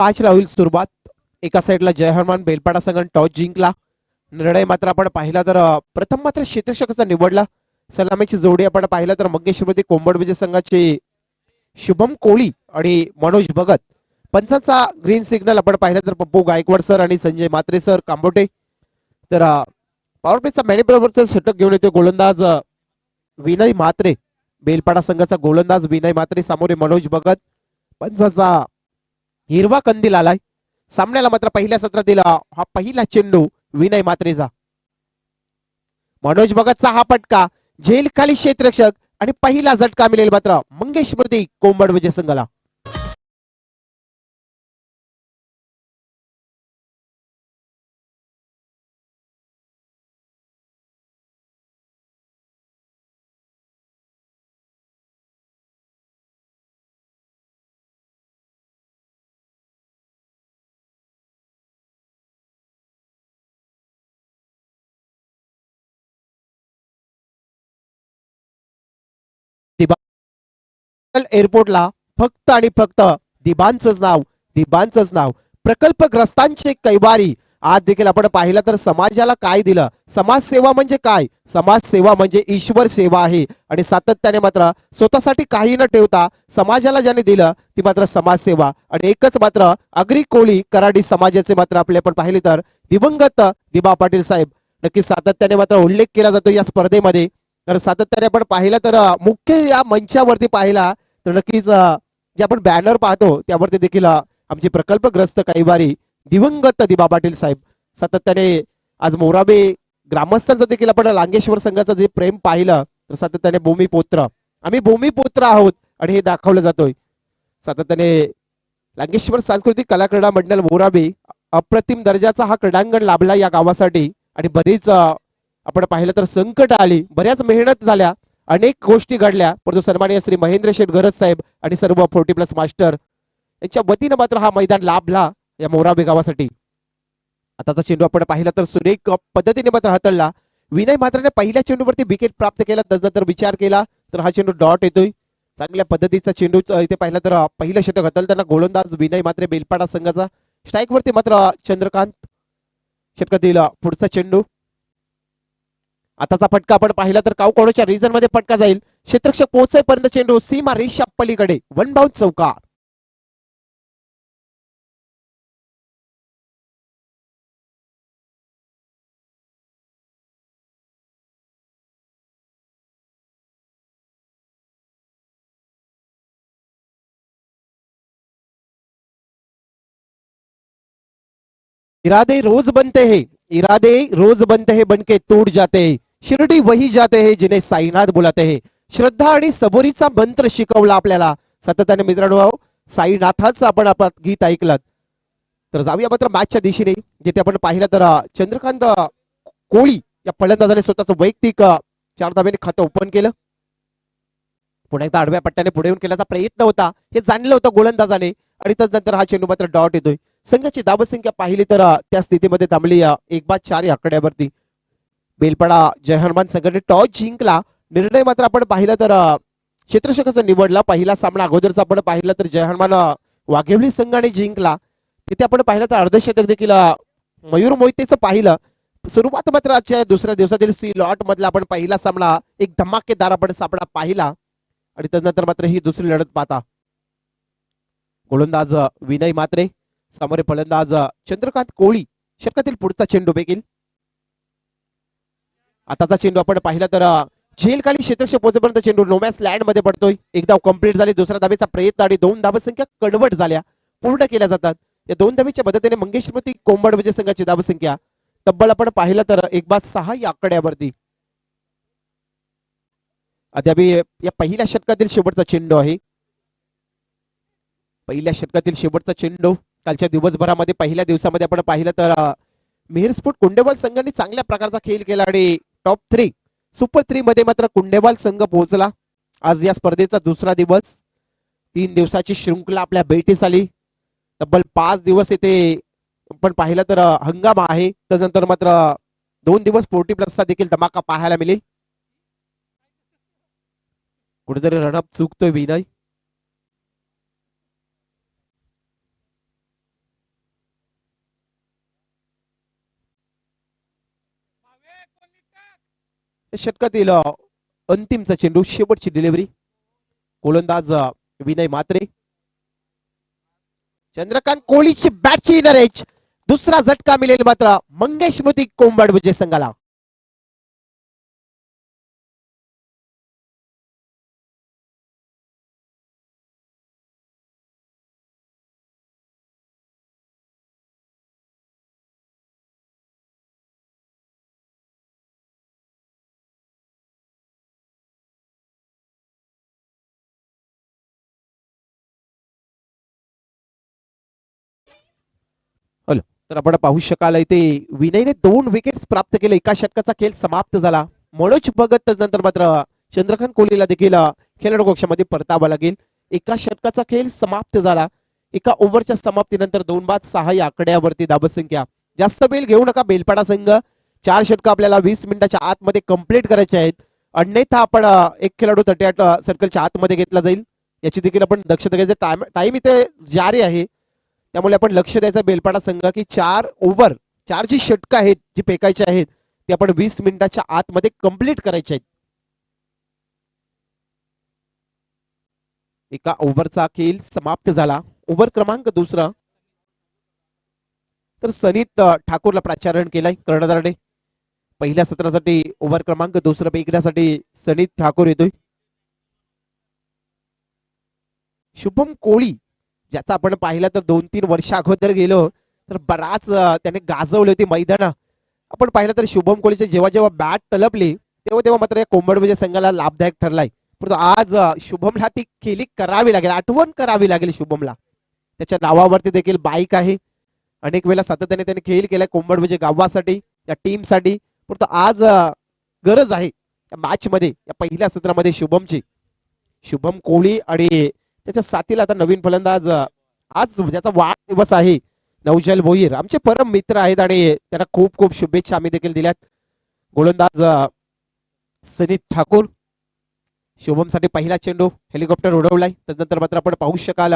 5 ला होईल सुरुवात. एका साईडला जय हनुमान बेलपाडा संघाने टॉस जिंकला. निर्णय मात्र आपण पाहिला तर प्रथम मात्र क्षेत्ररक्षकाचा निवडला. सलामीची जोडी आपण पाहिला तर मंगेशमध्ये कोंबड विजय संघाचे शुभम कोळी आणि मनोज भगत. पंचाचा ग्रीन सिग्नल आपण पाहिलं तर पप्पू गायकवाड सर आणि संजय मात्रे सर कांबोटे. तर पॉवर प्लेचा मॅनी बरोबरचा षटक घेऊन येतो गोलंदाज विनय म्हात्रे. बेलपाडा संघाचा गोलंदाज विनय म्हात्रे सामोरे मनोज भगत. पंचाचा हिरवा कंदील आलाय. सामन्याला मात्र पहिल्या सत्रातील हा पहिला चेंडू विनय म्हात्रेचा. मनोज भगतचा हा फटका झेल खाली क्षेत्ररक्षक आणि पहिला झटका मिळेल मात्र मंगेश स्मृती कोंबड विजय संघाला. एअरपोर्टला फक्त आणि फक्त दिबांचंच नाव प्रकल्पग्रस्तांचे कैवारी. आज देखील आपण पाहिलं तर समाजाला काय दिलं. समाजसेवा म्हणजे काय. समाजसेवा म्हणजे ईश्वर सेवा आहे. आणि सातत्याने मात्र स्वतःसाठी काही न ठेवता समाजाला ज्याने दिलं ती मात्र समाजसेवा. आणि एकच मात्र अग्री कोळी कराडी समाजाचे मात्र आपले आपण पाहिले तर दिवंगत दिबा पाटील साहेब नक्की सातत्याने मात्र उल्लेख केला जातो या स्पर्धेमध्ये. तर सातत्याने आपण पाहिलं तर मुख्य या मंचावरती पाहिला तर नक्कीच जे आपण बॅनर पाहतो त्यावरती देखील आमचे प्रकल्पग्रस्त कैवारी दिवंगत दिबा पाटील साहेब. सातत्याने आज मोराबे ग्रामस्थांचं देखील आपण लांगेश्वर संघाचं जे प्रेम पाहिलं तर सातत्याने भूमिपुत्र आम्ही भूमिपुत्र आहोत आणि हे दाखवलं जातोय. सातत्याने लांगेश्वर सांस्कृतिक कला क्रीडा मंडळ मोराबे अप्रतिम दर्जाचा हा क्रीडांगण लाभला या गावासाठी. आणि बरीच आपण पाहिलं तर संकट आली, बऱ्याच मेहनत झाल्या, अनेक गोष्टी घडल्या, परंतु सन्माननीय श्री महेंद्र शेठ गरज साहेब आणि सर्व 40+ मास्टर यांच्या वतीनं मात्र हा मैदान लाभला या मोराबे गावासाठी. आताचा चेंडू आपण पाहिला तर सुरेख पद्धतीने मात्र हाताळला. विनय म्हात्रेने पहिल्या चेंडूवरती विकेट प्राप्त केला. त्यानंतर विचार केला तर हा चेंडू डॉट येतोय. चांगल्या पद्धतीचा चेंडू इथे पाहिला तर पहिलं षटक हाताळताना गोलंदाज विनय म्हात्रे बेलपाडा संघाचा. स्ट्राईक वरती मात्र चंद्रकांत. षटकातील पुढचा चेंडू. आताचा फटका आपण पाहिला तर कावकोणच्या रिजन मध्ये फटका जाईल. क्षेत्ररक्षक पोहोचेपर्यंत चेंडू सीमा रेषा पलीकडे वन बाउंड चौकार. इरादे रोज बनते हैं, इरादे रोज बनते हैं, बनके टूट जाते हैं. शिर्डी वही जाते हैं जिन्हें साईनाथ बुलाते हैं. श्रद्धा आणि सबुरीचा मंत्र शिकवला आपल्याला सातत्याने मित्रांनो. साईनाथाचं आपण गीत ऐकलं. तर जाऊया मात्र मॅचच्या दिशेने जिथे आपण पाहिलं तर चंद्रकांत कोळी या फलंदाजाने स्वतःचं वैयक्तिक 4 धाब्याने खातं ओपन केलं. पुन्हा एकदा आडव्या पट्ट्याने पुढे येऊन केल्याचा प्रयत्न होता हे जाणलं होतं गोलंदाजाने. आणि त्यानंतर हा चेंडू मात्र डॉट येतोय. संघाची धावसंख्या पाहिली तर त्या स्थितीमध्ये थांबली 1/4 या आकड्यावरती. बेलपाडा जय हनुमान संघाने टॉस जिंकला. निर्णय मात्र आपण पाहिला तर क्षेत्ररक्षकाचा निवडला. पहिला सामना अगोदरचा आपण पाहिला तर जय हनुमान वाघेवली संघाने जिंकला. तिथे आपण पाहिलं तर अर्धशतक देखील मयूर मोहितेचं पाहिलं. सुरुवात मात्र आजच्या दुसऱ्या दिवसातील सी लॉट मधला आपण पहिला सामना एक धमाकेदार आपण सामना पाहिला. आणि त्यानंतर मात्र ही दुसरी लढत पाहता गोलंदाज विनय म्हात्रे समोर फलंदाज चंद्रकांत कोळी. षटकातील पुढचा चेंडू देखील. आताचा चेंडू आपण पाहिला तर झेल खाली क्षेत्ररक्षक पोहोचेपर्यंत चेंडू नोमॅस लँड मध्ये पडतोय. एक धाव कंप्लीट झाली. दुसऱ्या धावेचा प्रयत्न आणि 2 धावसंख्या कन्वर्ट झाल्या, पूर्ण केल्या जातात. या 2 धावेच्या मदतीने मंगेश स्मृती कोंबड विजय संघाची धावसंख्या तब्बल आपण पाहिलं तर 1/6 या आकड्यावरती. अद्याप या पहिल्या षटकातील शेवटचा चेंडू आहे. पहिल्या षटकातील शेवटचा चेंडू. कालच्या दिवसभरामध्ये पहिल्या दिवसामध्ये आपण पाहिलं तर मेहरस्फोट कुंडेवाल संघाने चांगल्या प्रकारचा खेळ केला आणि टॉप 3 सुपर 3 मध्ये मात्र कुंडेवाल संघ पोहोचला. आज या स्पर्धेचा दुसरा दिवस. 3 दिवसाची शृंखला आपल्या भेटीस आली. तब्बल 5 दिवस येथे आपण पाहिलं तर हंगामा आहे. त्यानंतर मात्र 2 दिवस 40+ देखील धमाका पाहायला मिळेल. कुठेतरी रनअप चुकतोय विनय. षटकातील अंतिमचा चेंडू, शेवटची डिलिव्हरी. गोलंदाज विनय म्हात्रे. चंद्रकांत कोहलीची बॅटची इनर एज. दुसरा झटका मिळेल मात्र मंगेश स्मृती कोंबड विजय संघाला. हॅलो, तर आपण पाहू शकाल इथे विनयने 2 विकेट्स प्राप्त केले. एका षटकाचा खेळ समाप्त झाला. मनोज भगत नंतर मात्र चंद्रकांत कोहलीला देखील खेळाडू कक्षामध्ये परतावा लागेल. एका षटकाचा खेळ समाप्त झाला. एका ओव्हरच्या समाप्तीनंतर 2-6 या आकड्यावरती धाबसंख्या. जास्त बेल घेऊ नका बेलपाडा संघ. 4 षटक आपल्याला 20 मिनिटाच्या आतमध्ये कंप्लीट करायचे आहेत. अन्यथा आपण एक खेळाडू 38 सर्कलच्या आतमध्ये घेतला जाईल. याची देखील आपण दक्षता घ्यायचं. टाइम इथे जारी आहे, त्यामुळे आपण लक्ष द्यायचं बेलपाडा संघ की 4 ओव्हर, 4 जी षटकं आहेत जी फेकायची आहेत ते आपण 20 मिनिटाच्या आतमध्ये कंप्लीट करायचे आहेत. एका ओव्हरचा खेळ समाप्त झाला. ओव्हर क्रमांक 2. तर सनीत ठाकूरला प्राचारण केलाय कर्णधाराने. पहिल्या सत्रासाठी ओव्हर क्रमांक 2 फेकण्यासाठी सनीत ठाकूर येतोय. शुभम कोहली, ज्याचा आपण पाहिला तर 2-3 वर्ष अगोदर गेलो तर बराच त्याने गाजवले होते मैदान. आपण पाहिलं तर शुभम कोहलीचे जेव्हा जेव्हा बॅट तलपली तेव्हा तेव्हा मात्र या कोंबड विजय संघाला लाभदायक ठरलाय. परंतु आज शुभमला ती खेळी करावी लागेल, आठवण करावी लागेल शुभमला. त्याच्या नावावरती देखील बाईक आहे. अनेक वेळा सातत्याने त्याने खेळ केलाय कोंबड विजय गावासाठी, या टीमसाठी. परंतु आज गरज आहे या मॅच मध्ये, या पहिल्या सत्रामध्ये शुभमची. शुभम कोहली आणि त्याच्या साथीला आता नवीन फलंदाज, आज ज्याचा वाढदिवस आहे, नवजल भोईर, आमचे परम मित्र आहेत आणि त्यांना खूप खूप शुभेच्छा आम्ही देखील दिल्यात. गोलंदाज सनीत ठाकूर. शुभमसाठी पहिला चेंडू हेलिकॉप्टर उडवलाय. त्यानंतर मात्र आपण पाहू शकाल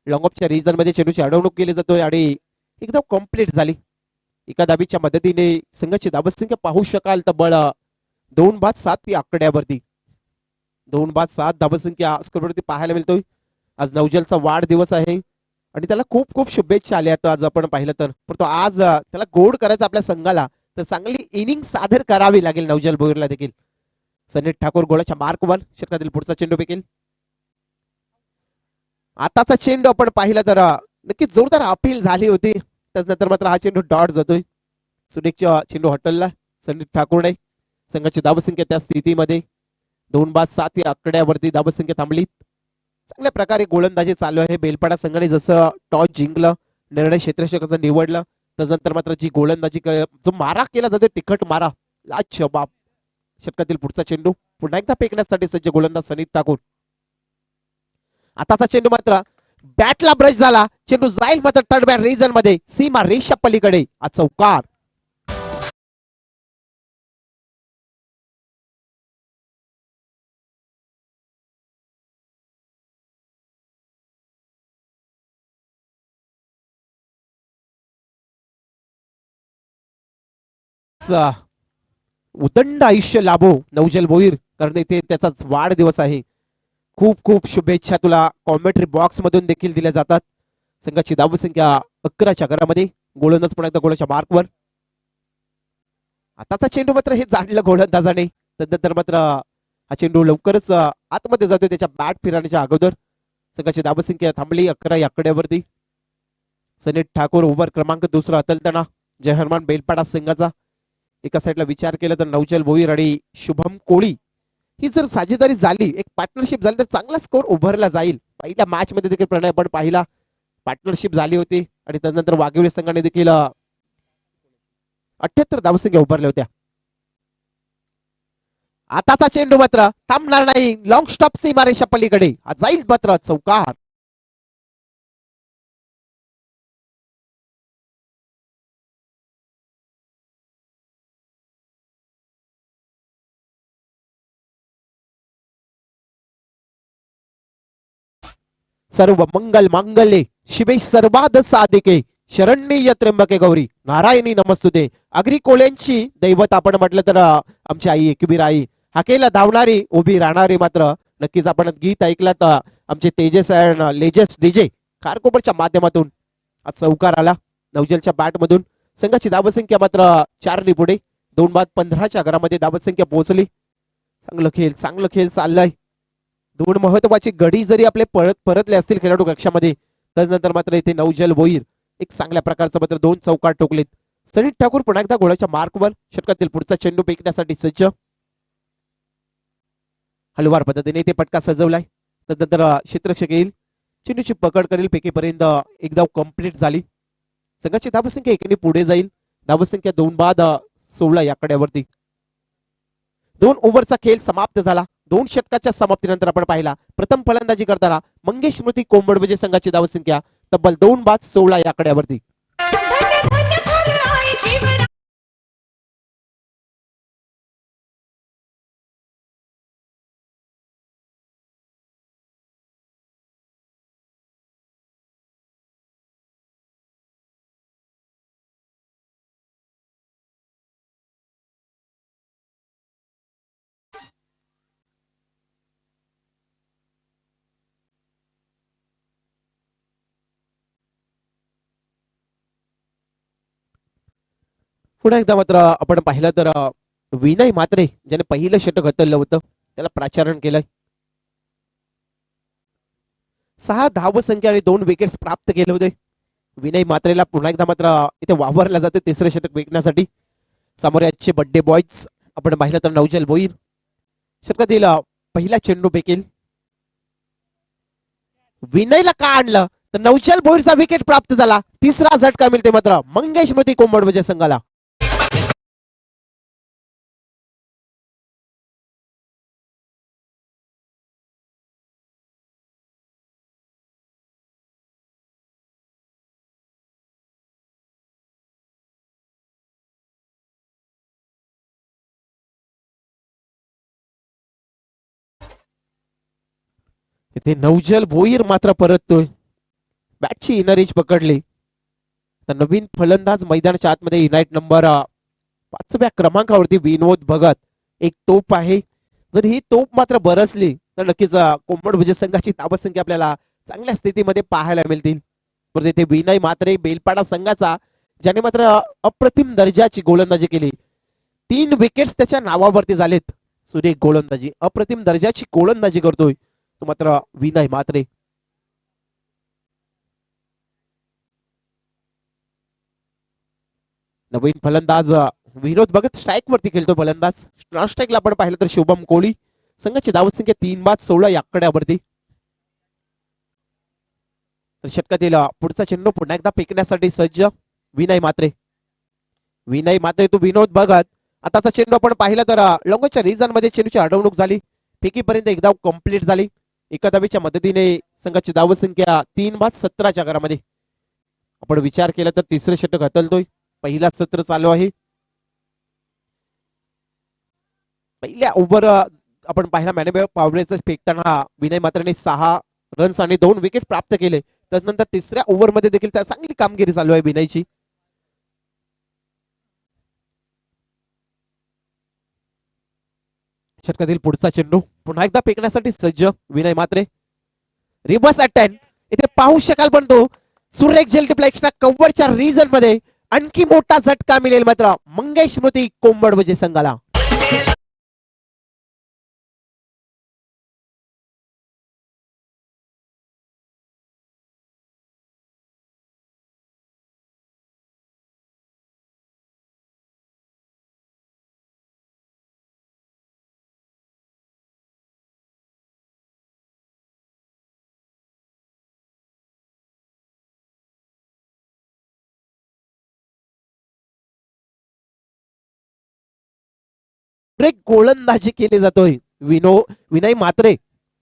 लॉंगऑफच्या रिजन मध्ये चेंडूची अडवणूक केली जातोय आणि एकदम कम्प्लीट झाली. एका दाबीच्या मदतीने संघाची धाबसंख्या पाहू शकाल तब्बल 2-7 या आकड्यावरती. 2-7 धाबसंख्या स्कोरवरती पाहायला मिळतोय. आज नवजलचा वाढदिवस आहे आणि त्याला खूप खूप शुभेच्छा आल्या. आज आपण पाहिलं तर, परंतु आज त्याला गोड करायचं आपल्या संघाला, तर चांगली इनिंग सादर करावी लागेल नवजल भोईरला देखील. सनीत ठाकूर गोळाच्या मार्कवर. षटकातील पुढचा चेंडू फेकेल. आताचा चेंडू आपण पाहिला तर नक्कीच जोरदार अपील झाली होती. त्यानंतर मात्र हा चेंडू डॉट जातोय. सुनेकच्या चेंडू हटलला सनीत ठाकूरने. संघाची धावसंख्या त्या स्थितीमध्ये 2-7 या आकड्यावरती धावसंख्या थांबली. चांगल्या प्रकारे गोलंदाजी चालू आहे. बेलपाडा संघाने जसं टॉस जिंकलं, निर्णय क्षेत्ररक्षकाचं निवडलं, त्यानंतर मात्र जी गोलंदाजी जो मारा केला जातो तिखट मारा, लाजवाब. षटकातील पुढचा चेंडू पुन्हा एकदा फेकण्यासाठी सज्ज गोलंदाज सनीत ठाकूर. आताचा चेंडू मात्र बॅटला ब्रश झाला. चेंडू जाईल मात्र तडब्या रिजन मध्ये, सीमा रेषा पलीकडे. चौकार. उदंड आयुष्य लाभो नवजल भोईर, कारण इथे त्याचा वाढदिवस आहे. खूप खूप शुभेच्छा तुला कॉमेंट्री बॉक्स मधून देखील दिल्या जातात. संघाची धावसंख्या 11च्या घरामध्ये. गोलंदाज पुन्हा एकदा गोलाच्या मार्कवर. आताचा चेंडू मात्र हे जाणलं गोलंदाजाने. त्यानंतर मात्र हा चेंडू लवकरच आतमध्ये जातोय त्याच्या बॅट फिरण्याच्या अगोदर. संघाची धावसंख्या थांबली 11 या आकड्यावरती. सनीत ठाकूर ओव्हर क्रमांक 2 हतलताना जय हनुमान बेलपाडा संघाचा. एका साईडला विचार केला तर नवजल भोईर आणि शुभम कोहली ही जर साझेदारी झाली, एक पार्टनरशिप झाली, तर चांगला स्कोर उभारला जाईल. पहिल्या मॅच मध्ये देखील प्रणय आपण पाहिला, पार्टनरशिप झाली होती आणि त्यानंतर वाघिवली संघाने देखील 78 धावसंख्या उभारल्या होत्या. आताचा चेंडू मात्र थांबणार नाही. लॉंग स्टॉप सीमारेषा पलीकडे. जाईल मात्र चौकार. सर्व मंगल मांगल्ये शिवे सर्वाद साधिके शरण्य त्र्यंबके गौरी नारायणी नमस्तुते. अग्री कोल्यांची दैवत आपण म्हटलं तर आमची आई एकबीर आई, हाकेला धावणारी उभी राहणारी. मात्र नक्कीच आपण गीत ऐकलं तर आमचे तेजस अँड लेजेस डीजे खारकोपरच्या माध्यमातून आज चौकार आला नवजलच्या बॅट मधून. संघाची धावसंख्या मात्र 4 पुढे. 2:15च्या घरामध्ये धावसंख्या पोहोचली. चांगलं खेळ चाललाय. 2 महत्वाची गडी जरी आपले परतले असतील खेळाडू कक्षामध्ये, त्यानंतर मात्र इथे नवजल भोईर एक चांगल्या प्रकारचं मात्र 2 चौकार ठोकलेत. सनीत ठाकूर पुन्हा एकदा गोळाच्या मार्कवर. षटकातील पुढचा चेंडू फेकण्यासाठी सज्ज. हलवार पद्धतीने इथे पटका सजवलाय. त्यानंतर क्षेत्ररक्षक येईल, चेंडूची पकड करेल. फेकीपर्यंत एक धाव कंप्लीट झाली. संघाची धावसंख्या 1 पुढे जाईल. धावसंख्या 2:16 या कड्यावरती. 2 ओव्हरचा खेळ समाप्त झाला. 2 षटकाच्या समाप्तीनंतर आपण पाहिला प्रथम फलंदाजी करताना मंगेश स्मृती कोंबडवजे संघाची धावसंख्या तब्बल 2:16 या कड्यावरती. पुन्हा एकदा मात्र आपण पाहिलं तर विनय म्हात्रे ज्याने पहिलं षटक हतरलं होतं त्याला प्राचारण केलंय. 6 धावसंख्या आणि 2 विकेट्स प्राप्त केले होते. विनय म्हात्रेला पुन्हा एकदा मात्र इथे वावरला जाते तिसरं षटक फेकण्यासाठी. समोर याचे बड्डे बॉयज आपण पाहिलं तर नवजल भोईर षटकातील पहिला चेंडू फेकेल. विनयला का आणलं तर नवजल भोईरचा विकेट प्राप्त झाला. तिसरा झटका मिळते मात्र मंगेश स्मृती कोंबडवजे संघाला. इथे नवजल भोईर मात्र परततोय. बॅटची इनर एज पकडली तर नवीन फलंदाज मैदानाच्या आतमध्ये युनाइट नंबर 5व्या क्रमांकावरती विनोद भगत. एक तोप आहे. जर ही तोप मात्र बरसली तर नक्कीच कोंबडवजे संघाची धावसंख्या आपल्याला चांगल्या स्थितीमध्ये पाहायला मिळतील. परत इथे विनय म्हात्रे बेलपाडा संघाचा ज्याने मात्र अप्रतिम दर्जाची गोलंदाजी केली. 3 विकेट्स त्याच्या नावावरती झालेत. सुरेख गोलंदाजी, अप्रतिम दर्जाची गोलंदाजी करतोय तो मात्र विनय म्हात्रे. नवीन फलंदाज विनोद भगत स्ट्राईक वरती खेळतो फलंदाज. नॉन स्ट्राईकला आपण पाहिलं तर शुभम कोहली. संघाची धावसंख्या 3:16 या आकड्यावरती. तर षटकातील पुढचा चेंडू पुन्हा एकदा फेकण्यासाठी सज्ज विनय म्हात्रे. विनय म्हात्रे तो विनोद भगत. आताचा चेंडू आपण पाहिला तर लॉंगच्या रिजन मध्ये चेंडूची अडवणूक झाली. फेकीपर्यंत एक धाव कंप्लीट झाली. एका धावेच्या मदतीने संघाची धावसंख्या 3:17च्या घरामध्ये. आपण विचार केला तर तिसरं षटक हतलतोय. पहिला सत्र चालू आहे. पहिल्या ओव्हर आपण पाहिला मॅनेबल पावरेच फेकताना विनय म्हात्रेने 6 रन्स आणि 2 विकेट प्राप्त केले. त्यानंतर तिसऱ्या ओव्हर मध्ये देखील चांगली कामगिरी चालू आहे विनयची. षटकातील पुढचा चेंडू पुन्हा एकदा फेकण्यासाठी सज्ज विनय म्हात्रे. रिव्हर्स अटॅक इथे पाहू शकाल पण तो सुरेख झेल टिपला एक्स्ट्रा कव्हरच्या रिजन मध्ये आणखी मोठा झटका मिळेल मात्र मंगेश स्मृती कोंबडवजे संघाला. गोलंदाजी केली जातोय विनय म्हात्रे.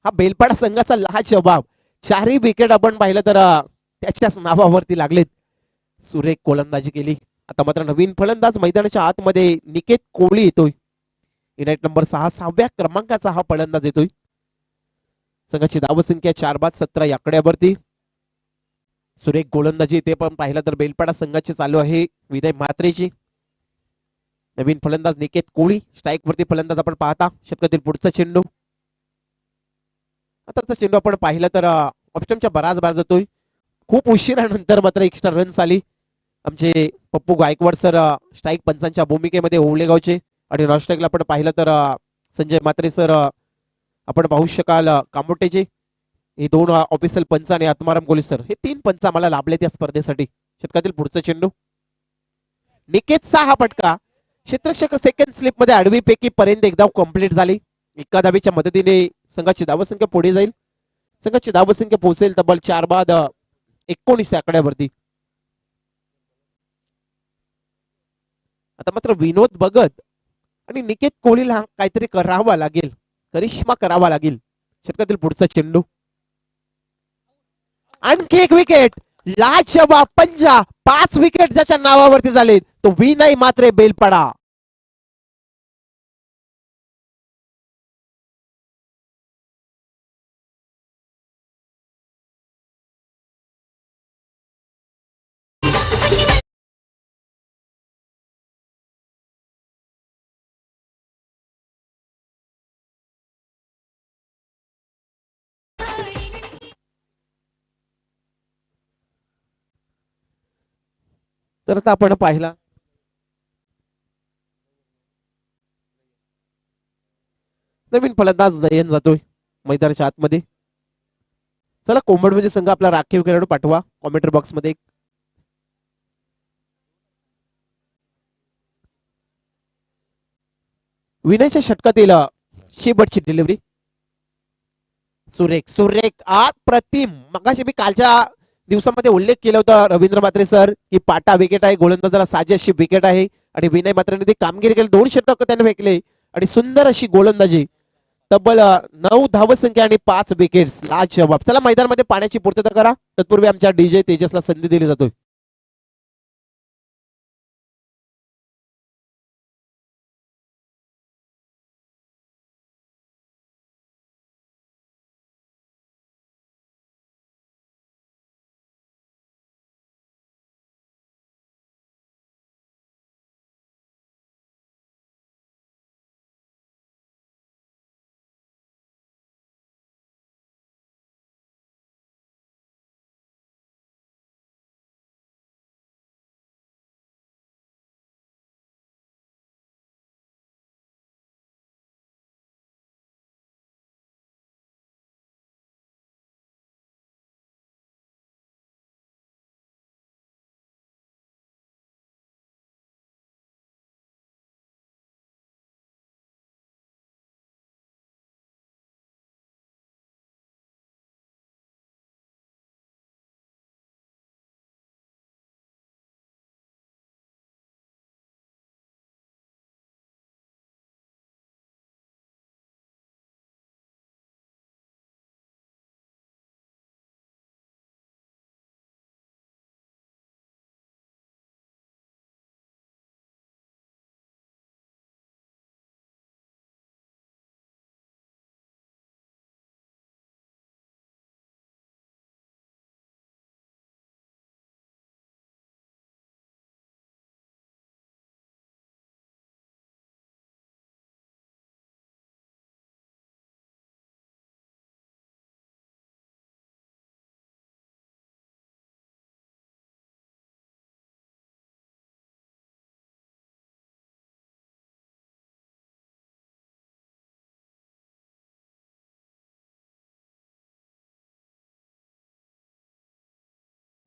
हा बेलपाडा संघाचा लाजवाब. 4ही विकेट आपण पाहिलं तर त्याच्याच नावावरती लागलेत. सुरेख गोलंदाजी केली. आता मात्र नवीन फलंदाज मैदानाच्या आतमध्ये निकेत कोहली येतोय. युनाइट नंबर 6व्या क्रमांकाचा हा फलंदाज येतोय. संघाची धावसंख्या 4:17 या आकड्यावरती. सुरेख गोलंदाजी ते पण पाहिलं तर बेलपाडा संघाची चालू आहे. विनय म्हात्रेची. नवीन फलंदाज निकेत कोळी. स्ट्राईक वरती फलंदाज आपण पाहता. षटकातील पुढचा चेंडू. आताचा चेंडू आपण पाहिलं तर ऑप्शनच्या बराच बार जातोय. खूप उशिरानंतर मात्र एक्स्ट्रा रन्स आली. आमचे पप्पू गायकवाड सर स्ट्राईक पंचांच्या भूमिकेमध्ये ओवळेगावचे. आणि नॉन स्ट्राईकला आपण पाहिलं तर संजय म्हात्रे सर आपण पाहू शकाल कामोटेचे. हे दोन ऑफिशियल पंच आणि आत्माराम कोली सर, हे तीन पंच आम्हाला लाभले त्या स्पर्धेसाठी. षटकातील पुढचा चेंडू. निकेतचा हा फटका क्षेत्ररक्षक सेकंड स्लिप मध्ये आडवी पैकी पर्यंत एकदा कंप्लीट झाली. एका धावेच्या मदतीने संघाची धावसंख्या पुढे जाईल. संघाची धावसंख्या पोहोचेल तब्बल 4 बाद 19 या आकड्यावरती. आता मात्र विनोद भगत आणि निकेत कोहलीला काहीतरी करावा लागेल, करिश्मा करावा लागेल. षटकातील पुढचा चेंडू. आणखी एक विकेट. लाजवाब पंजा. 5 विकेट ज्याच्या नावावरती झाले तो विनय म्हात्रे बेलपाडा. तर आता आपण पाहिला नवीन फलंदाज नयन जातोय मैदानाच्या आतमध्ये. चला कोंबडमध्ये संघ आपला राखीव खेळाडू पाठवा कॉमेंटर बॉक्स मध्ये. विनयच्या षटकातील शेवटची डिलिव्हरी. सुरेख सुरेख अप्रतिम. मगाशी मी कालच्या दिवसामध्ये उल्लेख केला होता रवींद्र म्हात्रे सर की पाटा विकेट आहे, गोलंदाजाला साजी अशी विकेट आहे. आणि विनय म्हात्रेने ती कामगिरी केली. 2 षटक त्याने फेकले आणि सुंदर अशी गोलंदाजी. तब्बल 9 धावसंख्या आणि 5 विकेट्स. लाजवाब. चला मैदानामध्ये पाण्याची पूर्तता करा. तत्पूर्वी आमच्या डीजे तेजसला संधी दिली जातोय.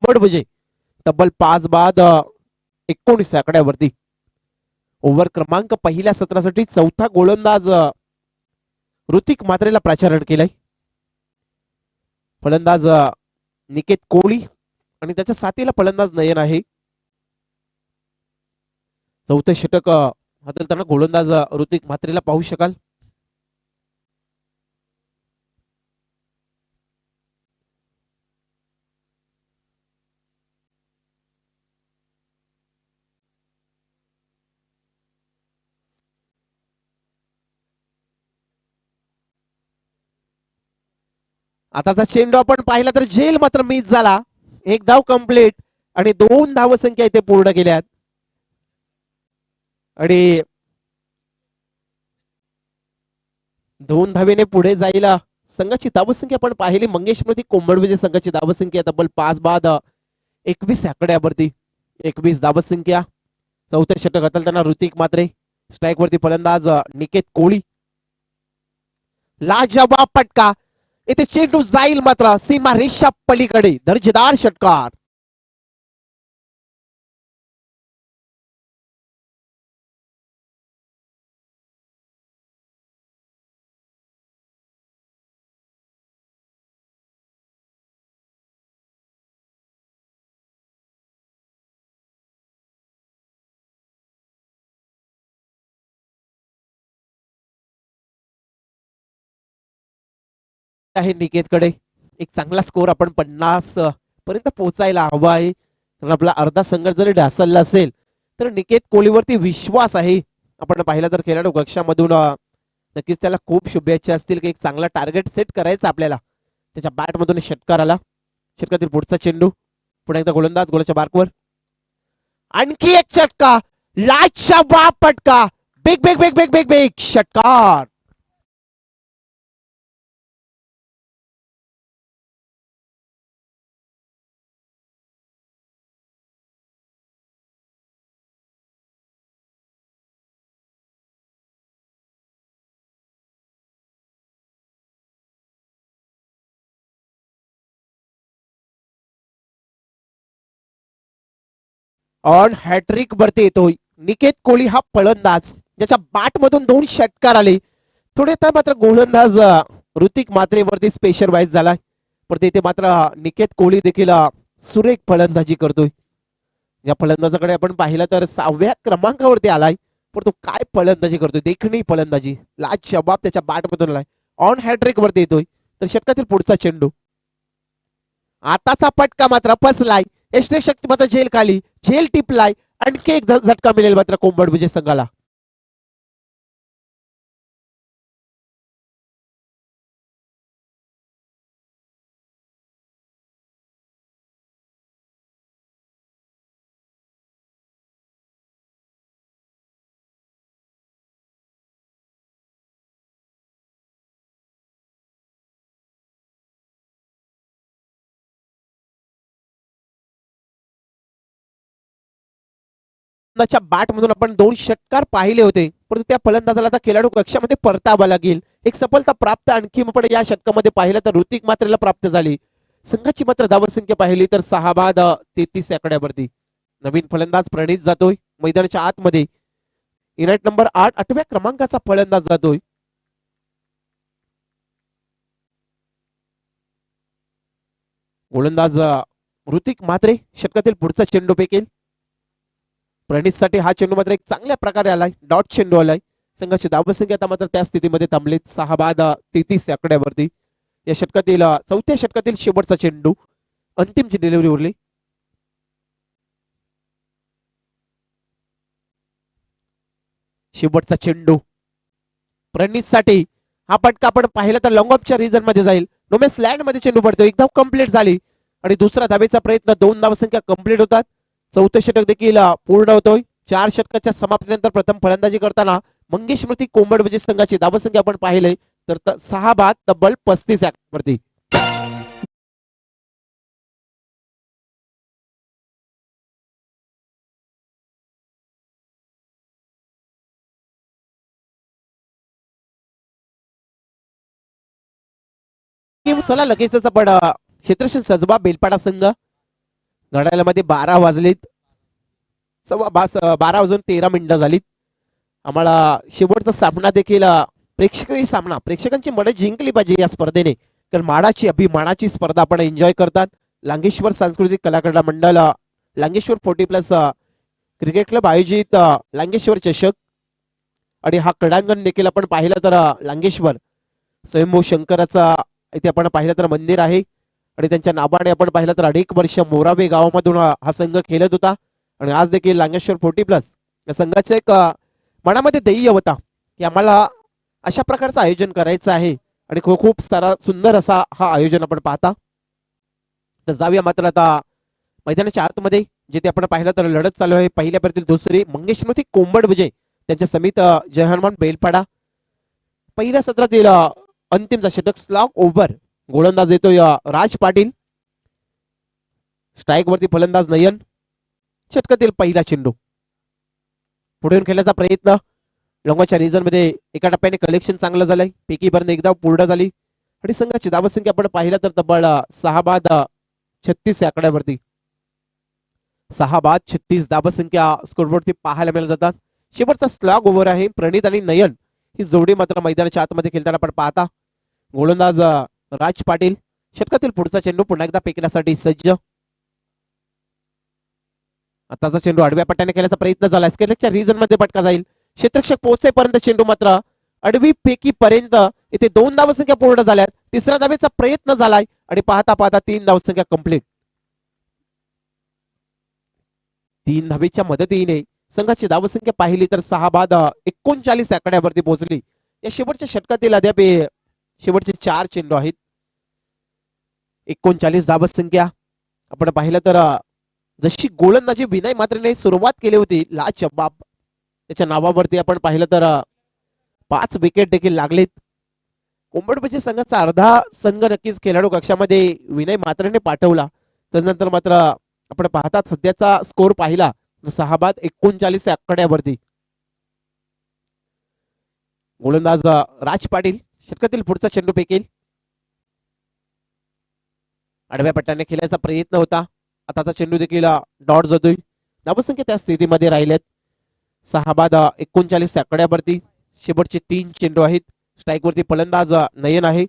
म्हणजे तब्बल 5 बाद 19 आकड्यावरती. ओव्हर क्रमांक पहिल्या सत्रासाठी चौथा गोलंदाज ऋतिक म्हात्रेला प्राचारण केलंय. फलंदाज निकेत कोहली आणि त्याच्या साथीला फलंदाज नयन आहे. चौथे षटक हाताळताना गोलंदाज ऋतिक म्हात्रेला पाहू शकाल. आताचा चेंडू आपण पाहिला तर झेल मात्र मिस झाला. एक धाव कंप्लीट आणि 2 धावसंख्या इथे पूर्ण केल्यात. आणि 2 धावेने पुढे जायला संघाची धावसंख्या आपण पाहिली. मंगेश स्मृती कोंबडविजे संघाची धावसंख्या तब्बल 5 बाद 21 आकड्यावरती 21 धावसंख्या. चौथे षटक हाताळताना ऋतिक मात्रे. स्ट्राईक वरती फलंदाज निकेत कोळी. लाजवाब फटका. इथे चेंडू जाईल मात्र सीमा रेषा पलीकडे. दर्जेदार षटकार. आहे निकेतकडे. एक चांगला स्कोर आपण 50 पर्यंत पोहोचायला हवा आहे. कारण आपला अर्धा संघ जरी ढासळला असेल तर निकेत कोहलीवरती विश्वास आहे. आपण पाहिलं तर खेळाडू कक्षामधून नक्कीच त्याला खूप शुभेच्छा असतील की एक चांगला टार्गेट सेट करायचा आपल्याला. त्याच्या बॅट मधून षटकार आला. षटकातील पुढचा चेंडू. पुन्हा एकदा गोलंदाज गोलाच्या मार्कवर. आणखी एक षटका. लाजवाब फटका. Big big big big big big षटकार. ऑन हॅट्रिक वरती येतोय निकेत कोहली हा फलंदाज ज्याच्या बॅट मधून 2 षटकार आले. थोडे तर मात्र गोलंदाज ऋतिक मात्रेवरती स्पेशल वाईज झालाय. पण तिथे मात्र निकेत कोहली देखील सुरेख फलंदाजी करतोय. या फलंदाजाकडे आपण पाहिलं तर 6व्या क्रमांकावरती आलाय. पण तो काय फलंदाजी करतोय. देखणी फलंदाजी. लाजवाब त्याच्या बॅट मधून आलाय. ऑन हॅट्रिक वरती येतोय. तर षटकातील पुढचा चेंडू. आताचा फटका मात्र फसलाय. एसटी शक्ती मात्र झेल खाली. झेल टिपलाय. आणखी एक झटका मिळेल मात्र कोंबड विजय संघाला. बॅट मधून आपण 2 षटकार पाहिले होते. परंतु त्या फलंदाजाला आता खेळाडू कक्षामध्ये परतावा लागेल. एक सफलता प्राप्त आणखी आपण या षटकामध्ये पाहिलं तर ऋतिक मात्रेला प्राप्त झाली. संघाची मात्र धावसंख्या पाहिली तर 6 बाद 33 आकड्यावरती. नवीन फलंदाज प्रणीत जातोय मैदानाच्या आतमध्ये. युनाइट नंबर 8व्या क्रमांकाचा फलंदाज जातोय. गोलंदाज ऋतिक मात्रे. षटकातील पुढचा चेंडू फेकेल. प्रणीत साठी हा चेंडू मात्र एक चांगल्या प्रकारे आलाय. डॉट चेंडू आलाय. संघाची धावसंख्या आता मात्र त्या स्थितीमध्ये थांबलीत 6 बाद 33 आकड्यावरती. या षटकातील चौथ्या षटकातील शेवटचा चेंडू. अंतिमची डिलिव्हरी उरली. शेवटचा चेंडू प्रणीत साठी. हा फटका आपण पाहिला तर लॉंग ऑफच्या रिजन मध्ये जाईल. नोमेस लँड मध्ये चेंडू पडतो. एक धाव कंप्लीट झाली आणि दुसरा धावेचा प्रयत्न. 2 धावसंख्या कंप्लीट होतात. चौथे षटक देखील पूर्ण होतोय. 4 षटकाच्या समाप्तीनंतर प्रथम फलंदाजी करताना मंगेश स्मृती कोंबड विजय संघाची धावसंख्या आपण पाहिले तर 6 बाद तब्बल 35 वरती. चला लगेचच आपण क्षेत्रक्षण सजबा बेलपाडा संघ. घड्याळामध्ये 12 वाजलेत. 12 वाजून 13 मिनिटं झालीत. आम्हाला शेवटचा सामना देखील प्रेक्षकीय सामना. प्रेक्षकांची मनं जिंकली पाहिजे या स्पर्धेने. कारण मानाची अभिमानाची स्पर्धा आपण एन्जॉय करतात. लांगेश्वर सांस्कृतिक कलाकार मंडळ लांगेश्वर 40+ क्रिकेट क्लब आयोजित लांगेश्वर चषक. आणि हा क्रीडांगण देखील आपण पाहिलं तर लांगेश्वर स्वयंभू शंकराचा इथे आपण पाहिलं तर मंदिर आहे. आणि त्यांच्या नावाने आपण पाहिलं तर अनेक वर्ष मोरावे गावामधून हा संघ खेळत होता. आणि आज देखील लांगेश्वर 40+ या संघाचे एक मनामध्ये ध्येय होता की आम्हाला अशा प्रकारचं आयोजन करायचं आहे. आणि खूप सारा सुंदर असा हा आयोजन आपण पाहता. तर जाऊया मात्र आता मैदानाच्या आतमध्ये जिथे आपण पाहिलं तर लढत चालू आहे. पहिल्या फेरीतील दुसरी मंगेशमती कोंबड विजय त्यांच्या समित जय हनुमान बेलपाडा. पहिल्या सत्रातील अंतिमचा षटक स्लॉग ओव्हर. गोलंदाज येतोय राज पाटील. स्ट्राईक वरती फलंदाज नयन. षटकातील पहिला चेंडू पुढे येऊन खेळण्याचा प्रयत्न. लॉंगच्या रिझन मध्ये एका टप्प्याने कलेक्शन चांगलं झालंय. पैकीपर्यंत एकदा पूर्ण झाली आणि संघाची धावसंख्या आपण पाहिला तर तब्बल 6 बाद 36 या आकड्यावरती 6 बाद 36 धावसंख्या स्कोरबोर्डवरती पाहायला मिळत जातात. शेवटचा स्लॉग ओव्हर आहे. प्रणित आणि नयन ही जोडी मात्र मैदानाच्या आतमध्ये खेळताना आपण पाहता. गोलंदाज राज पाटील. षटकातील पुढचा चेंडू पुन्हा एकदा फेकण्यासाठी सज्ज. आताचा चेंडू आडव्या पट्ट्याने खेळण्याचा प्रयत्न झाला. स्केलच्या रिझन मध्ये पटका जाईल. क्षेत्ररक्षक पोहोचेपर्यंत चेंडू मात्र आडवी फेकीपर्यंत इथे 2 धावसंख्या पूर्ण झाल्यात. तिसऱ्या धावेचा प्रयत्न झालाय आणि पाहता पाहता 3 धावसंख्या कंप्लीट. 3 धावेच्या मदतीने संघाची धावसंख्या पाहिली तर 6 बाद 39 आकड्यावरती पोहोचली. या शेवटच्या षटकातील अद्याप शेवटचे 4 चेंडू आहेत. 39 धावसंख्या आपण पाहिलं तर जशी गोलंदाजी विनय मात्रेने सुरुवात केली होती लाजवाब त्याच्या नावावरती आपण पाहिलं तर 5 विकेट देखील लागलेत. कोंबड विजय संघाचा अर्धा संघ नक्कीच खेळाडू कक्षामध्ये विनय मात्रेने पाठवला. त्यानंतर मात्र आपण पाहता सध्याचा स्कोर पाहिला 6 बाद 39 आकड्यावरती. गोलंदाज राज पाटील. षटकातील पुढचा चेंडू फेकेल. आडव्या पट्ट्याने खेळायचा प्रयत्न होता. आताचा चेंडू देखील डॉट जातोय. धावसंख्या त्या स्थितीमध्ये राहिलेत 6 बाद 39 आकड्यावरती. शेवटचे 3 चेंडू आहेत. स्ट्राईक वरती फलंदाज नयन आहे.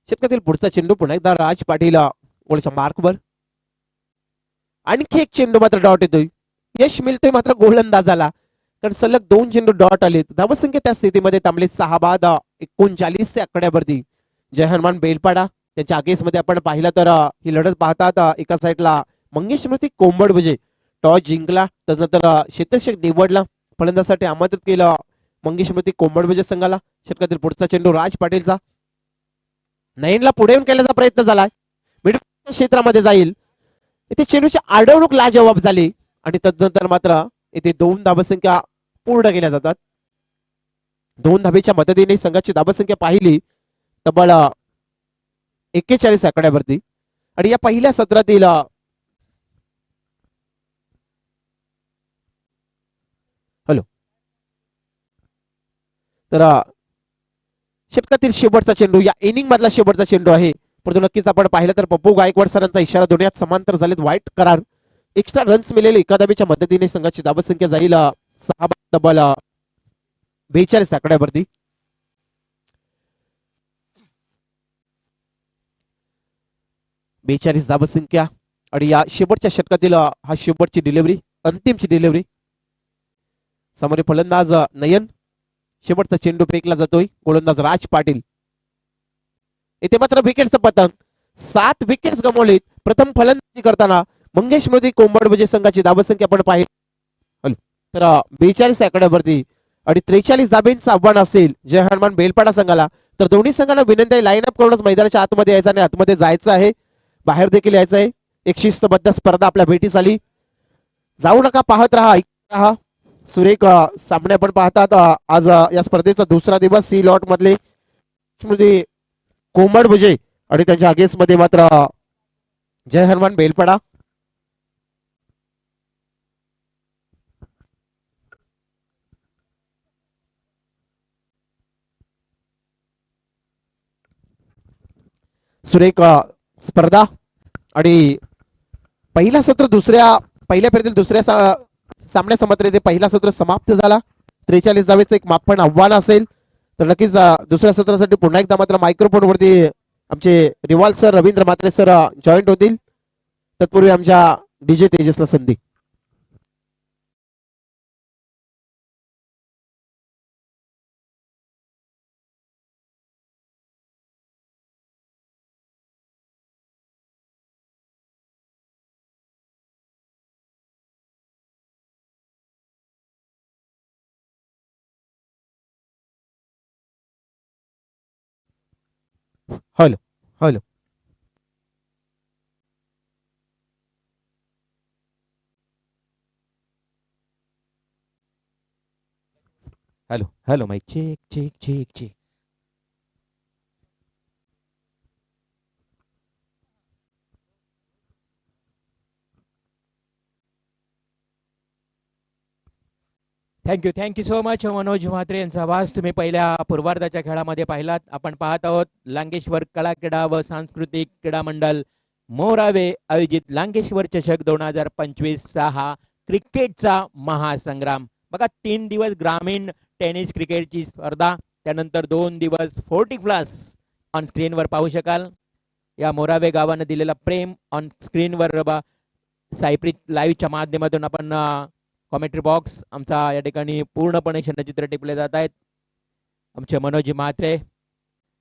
षटकातील पुढचा चेंडू पुन्हा एकदा राज पाटील गोलच्या मार्कवर. आणखी एक चेंडू मात्र डॉट येतोय. यश मिळतोय मात्र गोलंदाजाला कारण सलग 2 चेंडू डॉट आलेत. धावसंख्या त्या स्थितीमध्ये थांबली 6 बाद 39 आकड्यावरती. जय हनुमान बेलपाडा त्यांच्या आगेसमध्ये आपण पाहिलं तर ही लढत पाहतात एका साईडला मंगेश स्मृती कोंबड विजय टॉस जिंकला. त्यानंतर क्षेत्ररक्षक निवडला. फलंदाजासाठी आमंत्रित केलं मंगेश स्मृती कोंबड विजय संघाला. षटकातील पुढचा चेंडू राज पाटीलचा. नयनला पुढे येऊन केल्याचा प्रयत्न झालाय. मिड क्षेत्रामध्ये जाईल. इथे चेंडूची अडवणूक लाजवाब झाली आणि तदनंतर मात्र इथे 2 धावसंख्या पूर्ण केल्या जातात. 2 धावेच्या मदतीने संघाची धावसंख्या पाहिली तब्बल 41 आकड्यावरती. आणि या पहिल्या सत्रातील हॅलो तर षटकातील शेवटचा चेंडू या इनिंग मधला शेवटचा चेंडू आहे. परंतु नक्कीच आपण पाहिलं तर पप्पू गायकवाड सरांचा इशारा दोन्यात समांतर झालेत. वाईट करार एक्स्ट्रा रन्स मिळाले एका धावेच्या मदतीने संघाची धावसंख्या जाईल 6 तब्बल 42 आकड्यावरती. बेचाळीस धावसंख्या आणि या शेवटच्या षटकातील हा शेवटची डिलिव्हरी अंतिमची डिलिव्हरी. समोर फलंदाज नयन. शेवटचा चेंडू फेकला जातोय. गोलंदाज राज पाटील. इथे मात्र विकेटचं पतंग. 7 विकेट्स गमावलीत. प्रथम फलंदाजी करताना मंगेश स्मृती कोंबड विजय संघाची धावसंख्या आपण पाहिली तर 42 आकड्यावरती आणि 43 धाब्यांचं आव्हान असेल जय हनुमान बेलपाडा संघाला. तर दोन्ही संघांना विनंती आहे लाईन अप करूनच मैदानाच्या आतमध्ये यायचं आणि आतमध्ये जायचं आहे. बाहेर देखील यायचं आहे. एक शिस्तबद्ध स्पर्धा आपल्या भेटीस आली. जाऊ नका, पाहत राहा, ऐकत राहा. सुरेख सामने आपण पाहतात. आज या स्पर्धेचा दुसरा दिवस. सी लॉट मधले स्मृती कोंबड विजय आणि त्यांच्या अगेन्स्ट मध्ये मात्र जय हनुमान बेलपाडा. सुरेख स्पर्धा आणि पहिला सत्र पहिल्या फेरीतील दुसऱ्या सामन्या मात्र पहिला सत्र समाप्त झाला. 43 धावेचं एक मापन आव्हान असेल तर नक्कीच दुसऱ्या सत्रासाठी पुन्हा एकदा मात्र मायक्रोफोन वरती आमचे रिवाल sir Ravindra Matre sir joint होतील. तत्पूर्वी आमच्या डीजे तेजसला संधी. Hello hello hello hello mike check check check check. Thank you so much Manoj Mhatre यांचा आवाज तुम्ही पहिल्या पूर्वार्धाच्या खेळामध्ये पाहिलात. आपण पाहत आहोत लांगेश्वर कला क्रीडा व सांस्कृतिक क्रीडा मंडळ मोरावे आयोजित लांगेश्वर चषक 2025 हा क्रिकेटचा महासंग्राम. बघा 3 दिवस ग्रामीण टेनिस क्रिकेटची स्पर्धा, त्यानंतर 2 दिवस 40 प्लस ऑन स्क्रीनवर पाहू शकाल. या मोरावे गावानं दिलेला प्रेम ऑन स्क्रीनवर सायप्रीत लाईव्हच्या माध्यमातून आपण कॉमेंट्री बॉक्स आमचा या ठिकाणी पूर्णपणे क्षणचित्र टिपले जात आहेत. आमचे मनोज म्हात्रे,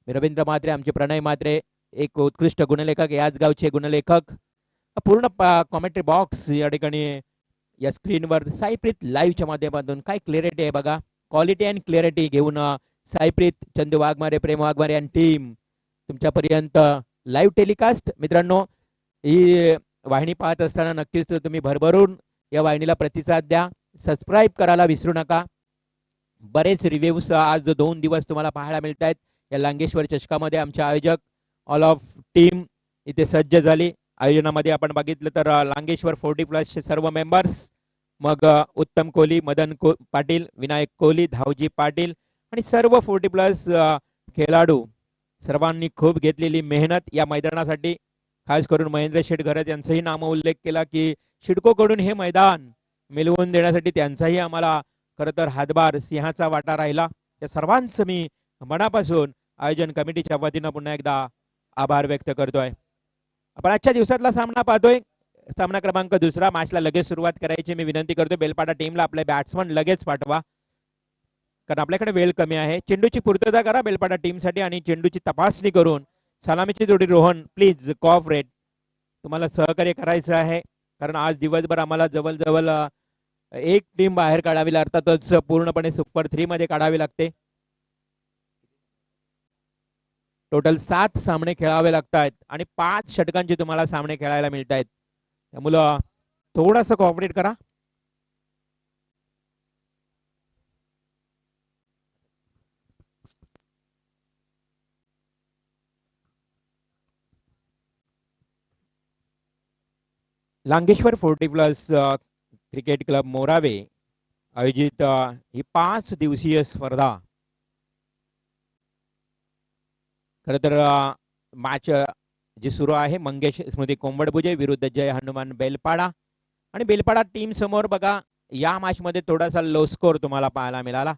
रवींद्र म्हात्रे, आमचे प्रणय म्हात्रे, एक उत्कृष्ट गुणलेखक, याच गावचे गुणलेखक. पूर्ण कॉमेंट्री बॉक्स या ठिकाणी या स्क्रीनवर सायप्रीत लाईव्हच्या माध्यमातून काय क्लिअरिटी आहे बघा. क्वालिटी अँड क्लिअरिटी घेऊन सायप्रीत, चंदू वाघमारे, प्रेम वाघमारे आणि टीम तुमच्यापर्यंत लाईव्ह टेलिकास्ट. मित्रांनो, ही वाहिनी पाहत असताना नक्कीच तुम्ही भरभरून या वाहिनीला प्रतिसाद द्या. सबस्क्राईब करायला विसरू नका. बरेच रिव्ह्यूज आज 2 दिवस तुम्हाला पाहायला मिळत आहेत. या लांगेश्वर चषकामध्ये आमचे आयोजक ऑल ऑफ टीम इथे सज्ज झाली. आयोजनामध्ये आपण बघितलं तर लांगेश्वर 40 प्लसचे सर्व मेंबर्स, मग उत्तम कोहली, मदन पाटील, विनायक कोहली, धावजी पाटील आणि सर्व 40 प्लस खेळाडू, सर्वांनी खूप घेतलेली मेहनत या मैदानासाठी. खास करून महेंद्र शेठ घरत यांचाही नाम उल्लेख केला की सिडकोकडून हे मैदान मिळवून देण्यासाठी त्यांचाही आम्हाला खरं तर हातभार, सिंहाचा वाटा राहिला. या सर्वांचं मी मनापासून आयोजन कमिटीच्या वतीनं पुन्हा एकदा आभार व्यक्त करतोय. आपण आजच्या दिवसातला सामना पाहतोय, सामना क्रमांक 2. मॅचला लगेच सुरुवात करायची मी विनंती करतोय. बेलपाडा टीमला आपले बॅट्समन लगेच पाठवा, कारण आपल्याकडे वेळ कमी आहे. चेंडूची पूर्तता करा बेलपाडा टीमसाठी आणि चेंडूची तपासणी करून सलामीची जोडी रोहन प्लीज कॉपरेट, तुम्हाला सहकार्य करायचं आहे. कारण आज दिवसभर आम्हाला जवळजवळ एक टीम बाहेर काढावी लागतातच, पूर्णपणे सुपर 3 मध्ये काढावी लागते. टोटल 7 सामने खेळावे लागतात आणि 5 षटकांचे तुम्हाला सामने खेळायला मिळत आहेत. त्यामुळं थोडंसं कॉपरेट करा. लांगेश्वर 40 प्लस क्रिकेट क्लब मोरावे आयोजित ही 5 दिवसीय स्पर्धा, खर तर मॅच जी सुरू आहे मंगेश स्मृती कोंबडभुजे विरुद्ध जय हनुमान बेलपाडा. आणि बेलपाडा टीम समोर बघा या मॅच मध्ये थोडासा लो स्कोर तुम्हाला पाहायला मिळाला.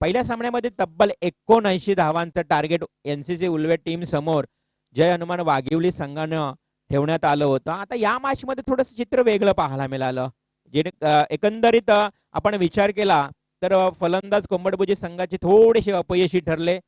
पहिल्या सामन्यामध्ये तब्बल 79 धावांचं टार्गेट एनसीसी उल्वे टीम समोर जय हनुमान वाघिवली संघानं ठेवण्यात आलं होतं. आता या मॅच मध्ये थोडंसं चित्र वेगळं पाहायला मिळालं. जे एकंदरीत आपण विचार केला तर फलंदाज कोंबडभुजे संघाचे थोडेसे अपयशी ठरले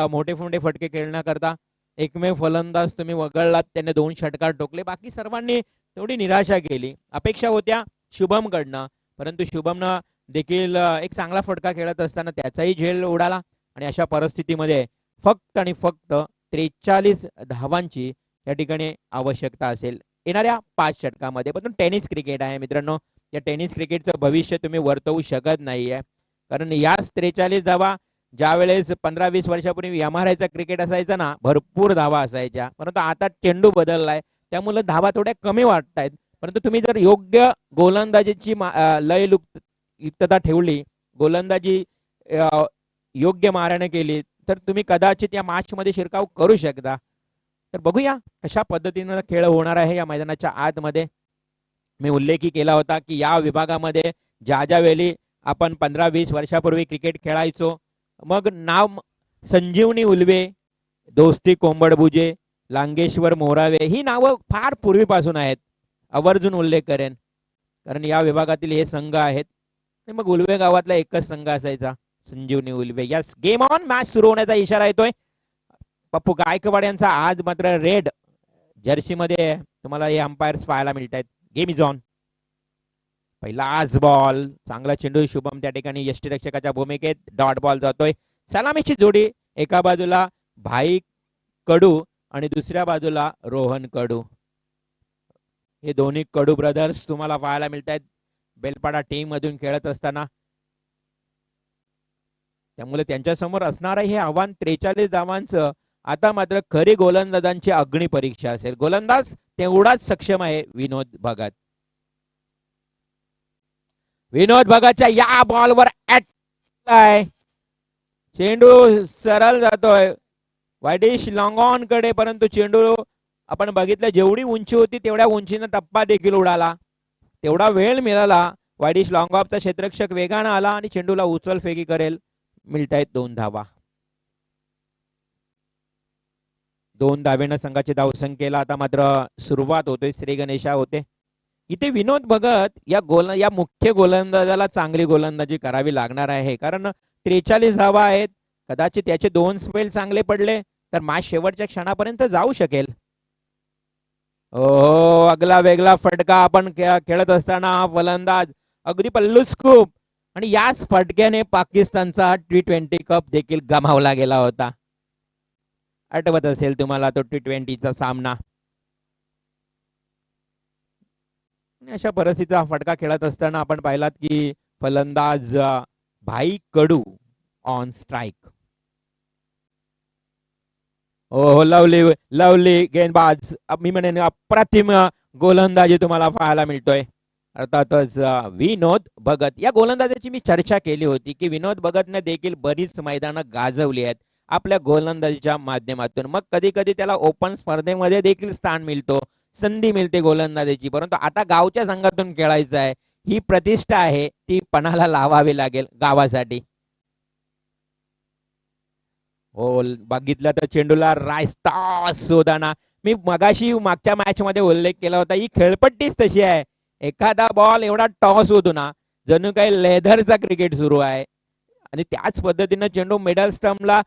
मोठे फोंडे फटके खेळण्याकरता. एकमेव फलंदाज तुम्ही वगळलात, त्याने 2 षटकार ठोकले. बाकी सर्वांनी थोडी निराशा केली. अपेक्षा होत्या शुभमकडनं, परंतु शुभमनं देखील एक चांगला फटका खेळत असताना त्याचाही झेल उडाला आणि अशा परिस्थितीमध्ये फक्त आणि फक्त 43 धावांची या ठिकाणी आवश्यकता असेल येणाऱ्या 5 षटकामध्ये. पण टेनिस क्रिकेट आहे मित्रांनो, या टेनिस क्रिकेटचं भविष्य तुम्ही वर्तवू शकत नाहीये. कारण याच 43 धावा ज्या वेळेस 15-20 वर्षापूर्वी एमआरआयचा क्रिकेट असायचा ना, भरपूर धावा असायच्या, परंतु आता चेंडू बदललाय त्यामुळे धावा थोड्या कमी वाटतायत. परंतु तुम्ही जर योग्य गोलंदाजीची लययुक्तता ठेवली, गोलंदाजी योग्य माराने केली, तर तुम्ही कदाचित या मॅच मध्ये शिरकाव करू शकता. तर बघूया कशा पद्धतीने खेळ होणार आहे या मैदानाच्या आतमध्ये. मी उल्लेखही केला होता की या विभागामध्ये ज्या वेळी आपण 15-20 वर्षापूर्वी क्रिकेट खेळायचो, मग नाव संजीवनी उल्वे, दोस्ती कोंबडभुजे, लांगेश्वर मोरावे ही नावं फार पूर्वीपासून आहेत. आवर्जून उल्लेख करेन, कारण या विभागातील हे संघ आहेत. मग उल्वे गावातला एकच संघ असायचा, Sanjivani Ulwe. Yes, game on. Match सुरू होण्याचा इशारा येतोय. पप्पू गायकवाड यांचा आज मात्र रेड जर्सी मध्ये तुम्हाला हे अंपायर्स पाहायला मिळत आहेत. Game is on. पहिला आज बॉल, चांगला चेंडू, शुभम त्या ठिकाणी यष्टीरक्षकाच्या भूमिकेत, डॉट बॉल जातोय. सलामीची जोडी एका बाजूला भाई कडू आणि दुसऱ्या बाजूला रोहन कडू. हे दोन्ही कडू ब्रदर्स तुम्हाला पाहायला मिळत आहेत बेलपाडा टीम मधून खेळत असताना. त्यामुळे त्यांच्या समोर असणारं हे आव्हान 43 धावांचं. आता मात्र खरी गोलंदाजांची अग्नी परीक्षा असेल. गोलंदाज तेवढाच सक्षम आहे विनोद भगत. विनोद भगतच्या या बॉलवर आहे, चेंडू सरळ जातोय वायडिश लॉंग ऑन कडे, परंतु चेंडू आपण बघितलं जेवढी उंची होती तेवढ्या उंचीनं टप्पा देखील उडाला, तेवढा वेळ मिळाला. वायडिश लॉंग ऑफचा क्षेत्ररक्षक वेगानं आला आणि चेंडूला उचल फेकी करेल. मिळतायत 2 धावा. 2 धावेनं संघाची धावसंख्येला आता मात्र सुरुवात होते. श्री गणेशा होते इथे. विनोद भगत या मुख्य गोलंदाजाला चांगली गोलंदाजी करावी लागणार आहे, कारण 43 धावा आहेत. कदाचित त्याचे 2 स्पेल चांगले पडले तर मॅच शेवटच्या क्षणापर्यंत जाऊ शकेल. ओ अगला वेगळा फटका आपण खेळत असताना हा फलंदाज अगदी पल्लूच खूप, आणि याच फटक्याने पाकिस्तानचा T20 कप देखील गमावला गेला होता. आठवत असेल तुम्हाला तो T20चा सामना. अशा परिस्थितीत फटका खेळत असताना आपण पाहिलात की फलंदाज Bhai Kadu on strike. Oh lovely lovely गेंदबाज, मी म्हणेन अप्रतिम गोलंदाजी तुम्हाला पाहायला मिळतोय. अर्थातच विनोद भगत या गोलंदाजाची मी चर्चा केली होती की विनोद भगतने देखील बरीच मैदानं गाजवली आहेत आपल्या गोलंदाजीच्या माध्यमातून. मग कधी कधी त्याला ओपन स्पर्धेमध्ये देखील स्थान मिळतो, संधी मिळते गोलंदाजीची, परंतु आता गावच्या संघातून खेळायचं आहे. ही प्रतिष्ठा आहे ती पणाला लावावी लागेल गावासाठी. हो बघितलं तर चेंडूला राईस टॉस होताना मी मगाशी मागच्या मॅच मध्ये उल्लेख केला होता, ही खेळपट्टीच तशी आहे. एखादा बॉल एवढा टॉस होतो ना जणू काही लेदरचा क्रिकेट सुरू आहे, आणि त्याच पद्धतीनं चेंडू मिडल स्टंपला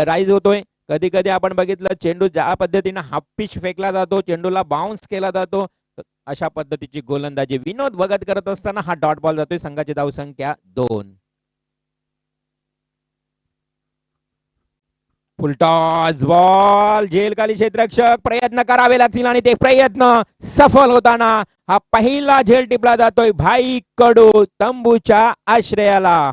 राईज होतोय. कधी कधी आपण बघितलं चेंडू ज्या पद्धतीनं हाफ पिच फेकला जातो, चेंडूला बाउन्स केला जातो, अशा पद्धतीची गोलंदाजी विनोद भगत करत असताना हा डॉट बॉल जातोय. संघाची धावसंख्या 2. फुलटॉस बॉल, झेलखाली क्षेत्ररक्षक प्रयत्न करावे लागतील आणि ते प्रयत्न सफल होताना हा पहिला झेल टिपला जातोय भाई कडू तंबूच्या आश्रयाला.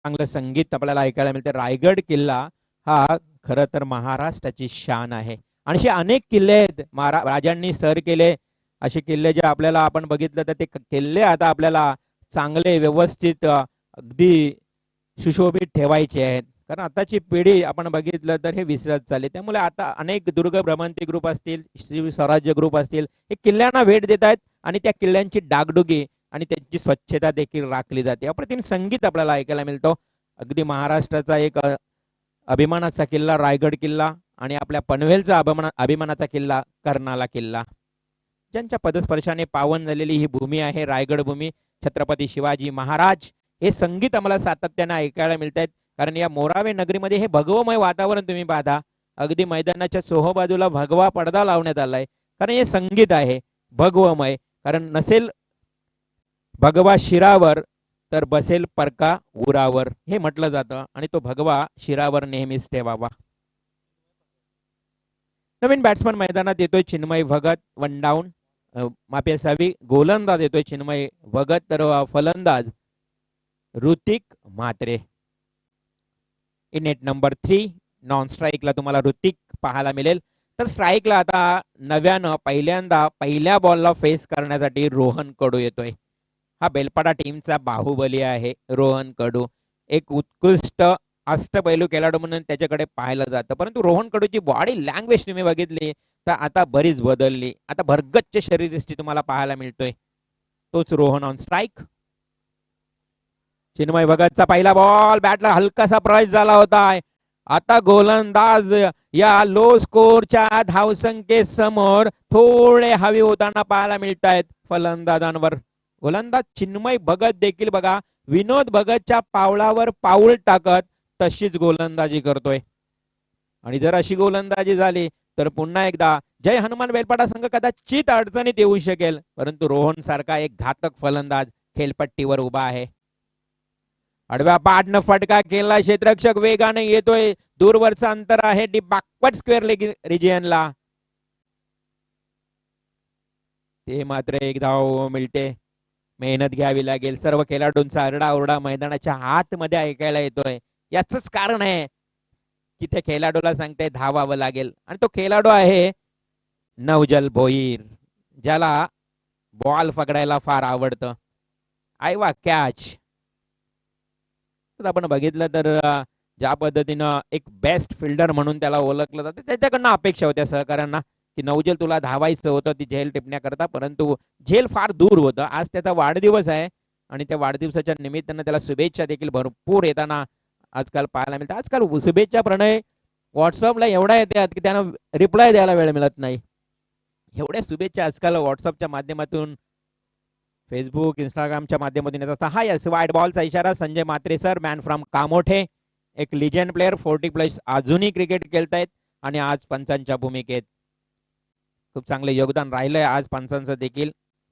चांगलं संगीत आपल्याला ऐकायला मिळते. रायगड किल्ला हा खरं तर महाराष्ट्राची शान आहे, आणि असे अनेक किल्ले आहेत राजांनी सर केले. असे किल्ले जे आपल्याला आपण बघितलं तर ते किल्ले आता आपल्याला चांगले व्यवस्थित अगदी सुशोभित ठेवायचे आहेत, कारण आताची पिढी आपण बघितलं तर हे विसरत चालले. त्यामुळे आता अनेक दुर्ग भ्रमंती ग्रुप असतील, श्री स्वराज्य ग्रुप असतील, हे किल्ल्यांना भेट देत आहेत आणि त्या किल्ल्यांची डागडुगी आणि त्यांची स्वच्छता देखील राखली जाते. अप्रतिम संगीत आपल्याला ऐकायला मिळतो. अगदी महाराष्ट्राचा एक अभिमानाचा किल्ला रायगड किल्ला, आणि आपल्या पनवेलचा अभिमानाचा किल्ला कर्नाला किल्ला, ज्यांच्या पदस्पर्शाने पावन झालेली ही भूमी आहे रायगड भूमी. छत्रपती शिवाजी महाराज हे संगीत आम्हाला सातत्याने ऐकायला मिळत आहेत, कारण या मोरावे नगरीमध्ये हे भगवमय वातावरण तुम्ही पाहता. अगदी मैदानाच्या चोहोबाजूला भगवा पडदा लावण्यात आलाय, कारण हे संगीत आहे भगवमय. कारण नसेल भगवा शिरावर तर बसेल परका उरावर हे म्हटलं जातं, आणि तो भगवा शिरावर नेहमीच ठेवावा. नवीन बॅट्समन मैदानात येतोय चिन्मय भगत. 1 डाऊन माफी असावी, गोलंदाज येतोय चिन्मय भगत, तर फलंदाज Hrithik Mhatre. In at number 3 non स्ट्राईकला तुम्हाला ऋतिक पाहायला मिळेल. तर स्ट्राईकला आता नव्यानं पहिल्यांदा पहिल्या बॉलला फेस करण्यासाठी रोहन कडू येतोय. हा बेलपाडा टीमचा बाहुबली आहे रोहन कडू. एक उत्कृष्ट अष्टपैलू खेळाडू म्हणून त्याच्याकडे पाहिलं जातं, परंतु रोहन कडूची बॉडी लँग्वेज तुम्ही बघितली तर आता बरीच बदलली. आता भरगच्च शरीरयष्टी तुम्हाला पाहायला मिळतोय. तोच रोहन ऑन स्ट्राईक. चिन्मय भगतचा पहिला बॉल बॅटला हलकासा प्रवेश झाला होता, आता गोलंदाज या लो स्कोरच्या धावसंख्येसमोर थोडे हवे होताना पाहायला मिळत आहेत फलंदाजांवर. गोलंदाज चिन्मय भगत देखील बघा विनोद भगतच्या पावलावर पाऊल टाकत तशीच गोलंदाजी करतोय. आणि जर अशी गोलंदाजी झाली तर पुन्हा एकदा जय हनुमान बेलपाडा संघ कदाचित अडचणीत येऊ शकेल. परंतु रोहन सारखा एक घातक फलंदाज खेळपट्टीवर उभा आहे. आडव्या पाठनं फटका केला, क्षेत्ररक्षक वेगाने येतोय, दूरवरचा अंतर आहे बॅकवर्ड स्क्वेअर रिजियनला. ते मात्र एक धाव मिळते. मेहनत घ्यावी लागेल. सर्व खेळाडूंचा आरडाओरडा मैदानाच्या आतमध्ये ऐकायला येतोय. याच कारण आहे की त्या खेळाडूला सांगते धावावं लागेल. आणि तो खेळाडू आहे नवजल भोईर, ज्याला बॉल पकडायला फार आवडतं. आयवा कॅच. आपण बघितलं तर ज्या पद्धतीनं एक बेस्ट फिल्डर म्हणून त्याला ओळखलं जातं, त्याच्याकडनं अपेक्षा होत्या सहकाऱ्यांना की नवजल तुला धावायचं होतं ती झेल टिपण्याकरता, परंतु झेल फार दूर होतं. आज त्याचा वाढदिवस आहे आणि त्या वाढदिवसाच्या निमित्तानं त्याला शुभेच्छा देखील भरपूर येताना आजकाल पाहायला मिळतात. आजकाल शुभेच्छा प्रणय व्हॉट्सअपला एवढा येतात की त्यांना रिप्लाय द्यायला वेळ मिळत नाही. एवढ्या शुभेच्छा आजकाल व्हॉट्सअपच्या माध्यमातून, फेसबुक, इंस्टाग्रामच्या माध्यमातून येतात. हा यस वाईड बॉलचा इशारा. Sanjay Mhatre sir, man from Kamothe, एक लिजंड प्लेअर, 40+ अजूनही क्रिकेट खेळतायत आणि आज पंचांच्या भूमिकेत खूप चांगले योगदान राहिलंय आज पंचांचं देखील.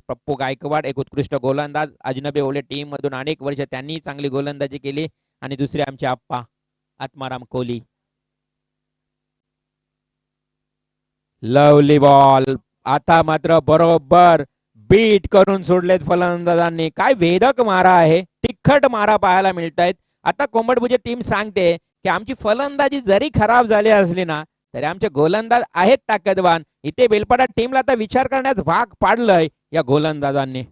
पप्पू गायकवाड एक उत्कृष्ट गोलंदाज, अजनबी ओले टीम मधून अनेक वर्ष त्यांनी चांगली गोलंदाजी केली. आणि दुसरे आमचे आप्पा आत्माराम कोहली. Lovely ball. आता मात्र बरोबर बीट करून सोडलेत फलंदाजांनी. काय वेधक मारा आहे, तिखट मारा पाहायला मिळत आहेत. आता कोंबडभुजे टीम सांगते की आमची फलंदाजी जरी खराब झाली असली ना तरी आमचे गोलंदाज आहेत ताकदवान. इथे बेलपाडा टीमला आता विचार करण्यास भाग पाडलंय या गोलंदाजांनी.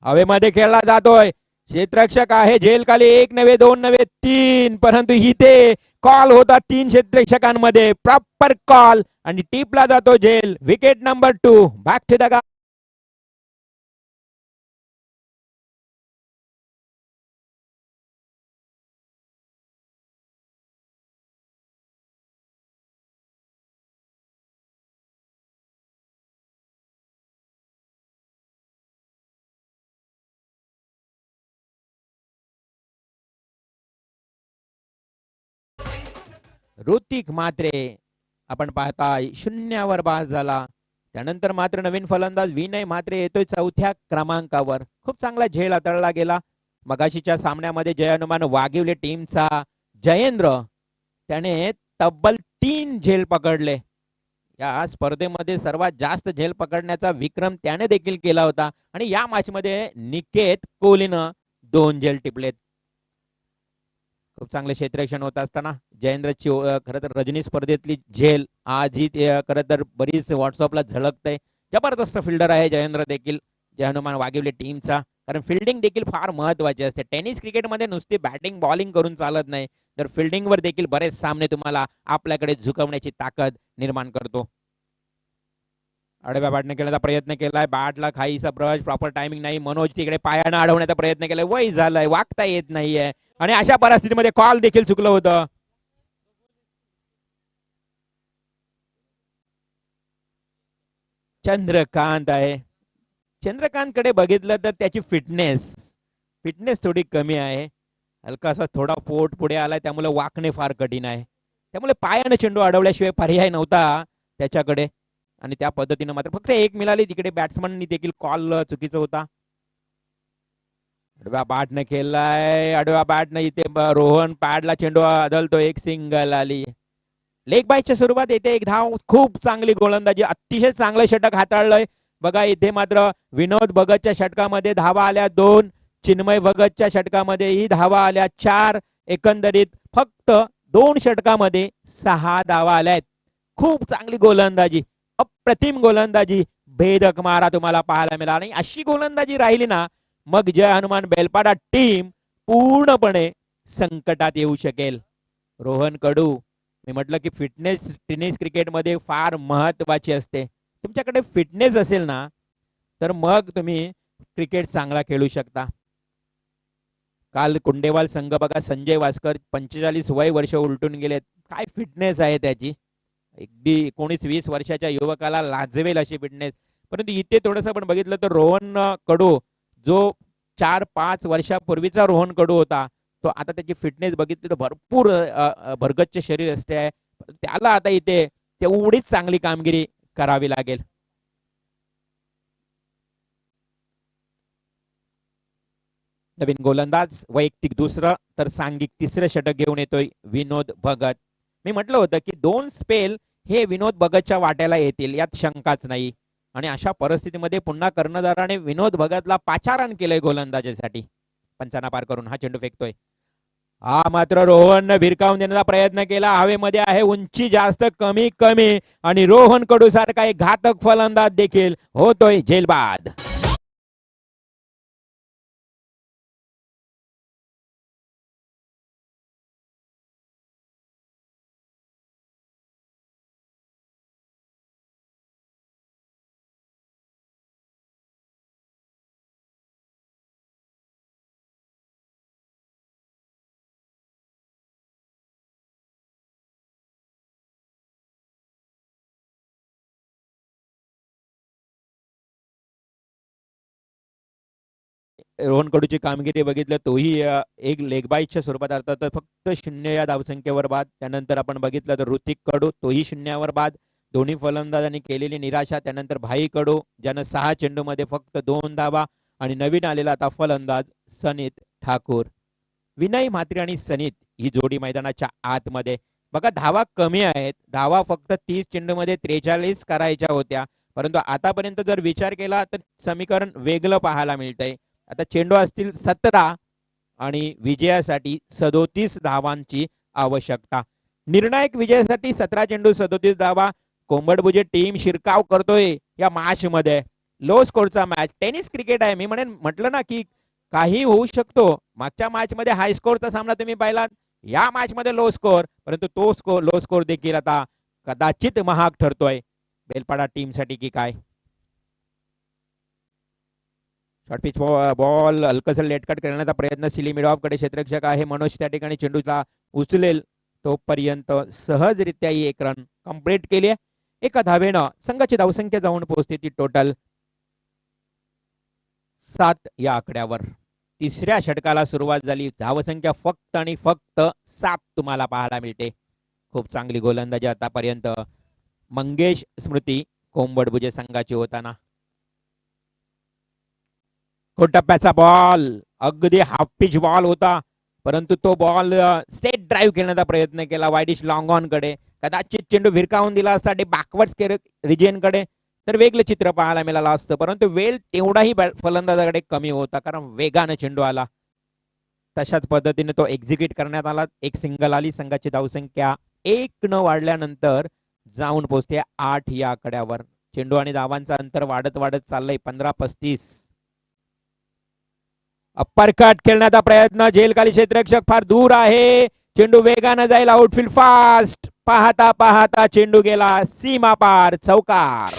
हवेमध्ये खेळला जातोय, क्षेत्ररक्षक आहे झेल खाली. 1 नव्हे 2 नव्हे 3, परंतु इथे कॉल होता 3 क्षेत्ररक्षकांमध्ये. प्रॉपर कॉल आणि टिपला जातो झेल. Wicket number 2. Back to the Hrithik Mhatre आपण पाहता 0वर बाद झाला. त्यानंतर मात्र नवीन फलंदाज विनय म्हात्रे येतोय 4थ्या क्रमांकावर. खूप चांगला झेल हाताळला गेला. मगाशीच्या सामन्यामध्ये जय हनुमान वाघिवले टीमचा जयेंद्र त्याने तब्बल 3 झेल पकडले. या स्पर्धेमध्ये सर्वात जास्त झेल पकडण्याचा विक्रम त्याने देखील केला होता. आणि या मॅच मध्ये निकेत कोहलीनं 2 झेल टिपलेत. खूप चांगले क्षेत्ररक्षण होत असताना जयेंद्रची खरं तर रजनी स्पर्धेतली झेल आज ही खरं तर बरीच व्हॉट्सअपला झळकते. जबरदस्त फिल्डर आहे जयेंद्र देखील जय हनुमान वाघिवले टीमचा. कारण फिल्डिंग देखील फार महत्वाची असते. टेनिस क्रिकेटमध्ये नुसती बॅटिंग बॉलिंग करून चालत नाही, तर फिल्डिंगवर देखील बरेच सामने तुम्हाला आपल्याकडे झुकवण्याची ताकद निर्माण करतो. आडव्या बॅटने केल्याचा प्रयत्न केलाय, बॅटला खाईचा ब्रश, प्रॉपर टायमिंग नाही. मनोज तिकडे पायानं अडवण्याचा प्रयत्न केलाय, वय झालंय, वागता येत नाहीये. आणि अशा परिस्थितीमध्ये कॉल देखील चुकलं होतं. चंद्रकांत आहे. चंद्रकांत कडे बघितलं तर त्याची फिटनेस थोडी कमी आहे. हलकासा थोडा पोट पुढे आलाय, त्यामुळे वाकणे फार कठीण आहे. त्यामुळे पायानं चेंडू अडवल्याशिवाय पर्याय नव्हता त्याच्याकडे. आणि त्या पद्धतीने मात्र फक्त 1 मिळाली. तिकडे बॅट्समननी देखील कॉल चुकीचा होता. आडव्या बॅटने खेळलाय, आडव्या बॅटने इथे रोहन पॅडला चेंडू अदलतो. 1 सिंगल आली. लेग बायच्या स्वरूपात येते 1 धाव. खूप चांगली गोलंदाजी, अतिशय चांगलं षटक हाताळलंय. बघा इथे मात्र विनोद भगतच्या षटकामध्ये धावा आल्या 2, चिन्मय भगतच्या षटकामध्येही धावा आल्या 4. एकंदरीत फक्त 2 षटकामध्ये 6 धावा आल्यात. खूप चांगली गोलंदाजी, अप्रतिम गोलंदाजी, भेदक मारा तुम्हाला पाहायला मिळाला. आणि अशी गोलंदाजी राहिली ना मग जय हनुमान बेलपाडा टीम पूर्णपणे संकटात येऊ शकेल. रोहन कडू, मी म्हटलं की फिटनेस टेनिस क्रिकेटमध्ये फार महत्वाची असते. तुमच्याकडे फिटनेस असेल ना तर मग तुम्ही क्रिकेट चांगला खेळू शकता. काल कुंडेवाल संघ बघा, संजय वास्कर 45 वय वर्ष उलटून गेलेत. काय फिटनेस आहे त्याची, अगदी 19-20 वर्षाच्या युवकाला लाजवेल अशी फिटनेस. परंतु इथे थोडंसं आपण बघितलं तर रोहन कडू, जो 4-5 वर्षापूर्वीचा रोहन कडू होता, तो आता त्याची फिटनेस बघितली तर भरपूर भरगच्च शरीर असते. त्याला आता इथे तेवढीच चांगली कामगिरी करावी लागेल. नवीन गोलंदाज वैयक्तिक दुसरं तर सांघिक तिसरं षटक घेऊन येतोय विनोद भगत. मी म्हटलं होतं की 2 स्पेल हे विनोद भगतच्या वाट्याला येतील, यात शंकाच नाही. आणि अशा परिस्थितीमध्ये पुन्हा कर्णधाराने विनोद भगतला पाचारण केलंय गोलंदाजीसाठी. पंचांना पार करून हा चेंडू फेकतोय. हा मात्र रोहन भिरकावून देण्याचा प्रयत्न केला, हवेमध्ये आहे, उंची जास्त कमी कमी, आणि रोहन कडू सारखा एक घातक फलंदाज देखील होतोय झेलबाद. रोहन कडूची कामगिरी बघितलं, तोही एक लेगबाईच्या स्वरूपात अर्थात फक्त 0 या धावसंख्येवर बाद. त्यानंतर आपण बघितलं तर ऋतिक कडू, तोही 0 बाद. दोन्ही फलंदाजांनी केलेली निराशा. त्यानंतर भाई कडू, ज्यानं 6 चेंडूमध्ये फक्त 2 धावा. आणि नवीन आलेला आता फलंदाज सनीत ठाकूर. विनय म्हात्रे आणि सनीत ही जोडी मैदानाच्या आतमध्ये. बघा, धावा कमी आहेत, धावा फक्त 30 चेंडूमध्ये 43 करायच्या होत्या. परंतु आतापर्यंत जर विचार केला तर समीकरण वेगळं पाहायला मिळतंय. आता चेंडू असतील 17 आणि विजयासाठी 37 धावांची आवश्यकता. निर्णायक विजयासाठी 17 चेंडू 37 धावा. कोंबडभुजे टीम शिरकाव करतोय या मॅच मध्ये. लो स्कोरचा मॅच, टेनिस क्रिकेट आहे. मी म्हटलं ना की काही होऊ शकतो. मागच्या मॅच मध्ये हाय स्कोरचा सामना तुम्ही पाहिलात, या मॅच मध्ये लो स्कोर. परंतु तो लो स्कोर देखील आता कदाचित महाग ठरतोय बेलपाडा टीम साठी की काय. शॉर्ट पिच बॉल हलकसं लेटकट करण्याचा प्रयत्न. सिली मिडऑफ कडे क्षेत्ररक्षक आहे मनोज, त्या ठिकाणी चेंडूला उचलेल तोपर्यंत सहजरित्या ही 1 रन कंप्लीट केली आहे. एका धावेनं संघाची धावसंख्या जाऊन पोहोचते ती टोटल 7 या आकड्यावर. तिसऱ्या षटकाला सुरुवात झाली. धावसंख्या फक्त आणि फक्त 7 तुम्हाला पाहायला मिळते. खूप चांगली गोलंदाजी आतापर्यंत मंगेश स्मृती कोंबडभुजे संघाची होताना. टप्प्याचा बॉल, अगदी हाफ पिच बॉल होता, परंतु तो बॉल स्टेट ड्राईव्ह करण्याचा प्रयत्न केला वाईडिश लॉंग ऑन कडे. कदाचित चेंडू भिरकावून दिला असता बॅकवर्ड रिजन कडे तर वेगळं चित्र पाहायला मिळालं असतं. परंतु वेळ तेवढाही फलंदाजाकडे कमी होता, कारण वेगानं चेंडू आला. तशाच पद्धतीने तो एक्झिक्यूट करण्यात आला. एक सिंगल आली. संघाची धावसंख्या 1 न वाढल्यानंतर जाऊन पोहोचते 8 या आकड्यावर. चेंडू आणि धावांचं अंतर वाढत वाढत चाललंय 15-35. अप्पर कट खेळण्याचा प्रयत्न. झेलखाली क्षेत्ररक्षक फार दूर आहे. चेंडू वेगानं जाईल. Outfield fast. पाहता पाहता चेंडू गेला सीमा पार. चौकार.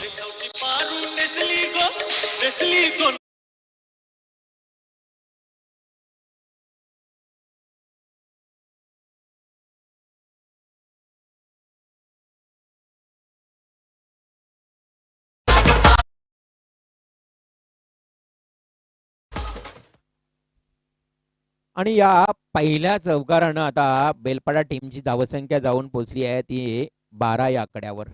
आणि या पहिल्या चौकारानं आता बेलपाडा टीमची धावसंख्या जाऊन पोहोचली आहे ती 12 या आकड्यावर.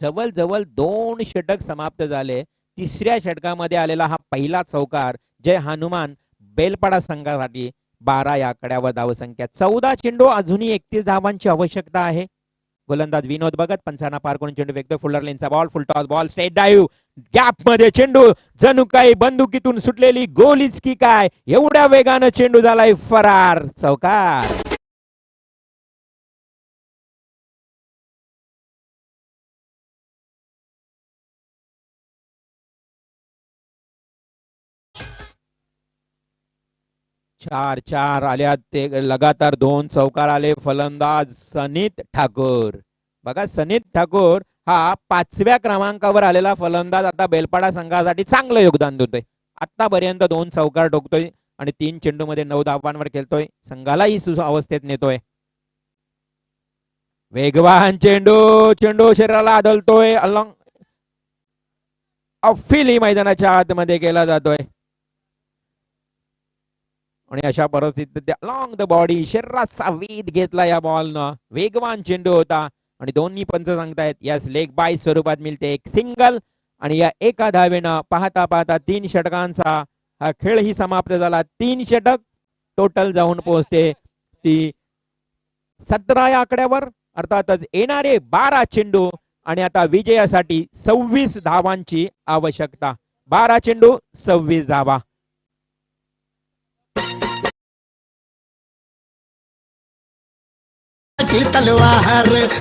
जवळजवळ 2 षटक समाप्त झाले. तिसऱ्या षटकामध्ये आलेला हा पहिला चौकार जय हनुमान बेलपाडा संघासाठी 12 या आकड्यावर धावसंख्या. 14 चेंडू, अजूनही 31 धावांची आवश्यकता आहे. गोलंदाज विनोद भगत पंचांना पार करून चेंडू फेकतो. फुलर लेनचा ball, full toss ball, straight drive, gap मध्ये चेंडू, जणू काही बंदुकीतून सुटलेली गोलीच की काय, एवढ्या वेगानं चेंडू झालाय फरार. चौकार. चार आल्यात ते लगातार 2 चौकार आले. फलंदाज सनीत ठाकूर. बघा, सनीत ठाकूर हा 5व्या क्रमांकावर आलेला फलंदाज आता बेलपाडा संघासाठी चांगलं योगदान देतोय. आतापर्यंत 2 चौकार ठोकतोय. आणि 3 चेंडूमध्ये 9 धावांवर खेळतोय, संघालाही अवस्थेत नेतोय. वेगवान चेंडू, चेंडू शरीराला आदळतोय, अलॉंग अफिली मैदानाच्या आतमध्ये केला जातोय आणि अशा परिस्थितीत अलॉंग द बॉडी शरीराचा वेध घेतला या बॉलनं. वेगवान चेंडू होता आणि दोन्ही पंच सांगतायत यस लेग बाय स्वरूपात मिळते एक सिंगल. आणि या एका धावेनं पाहता पाहता 3 षटकांचा हा खेळही समाप्त झाला. 3 षटक टोटल जाऊन पोहोचते ती 17 या आकड्यावर. अर्थातच येणारे 12 चेंडू आणि आता विजयासाठी 26 धावांची आवश्यकता. 12 चेंडू 26 धावा. तलवार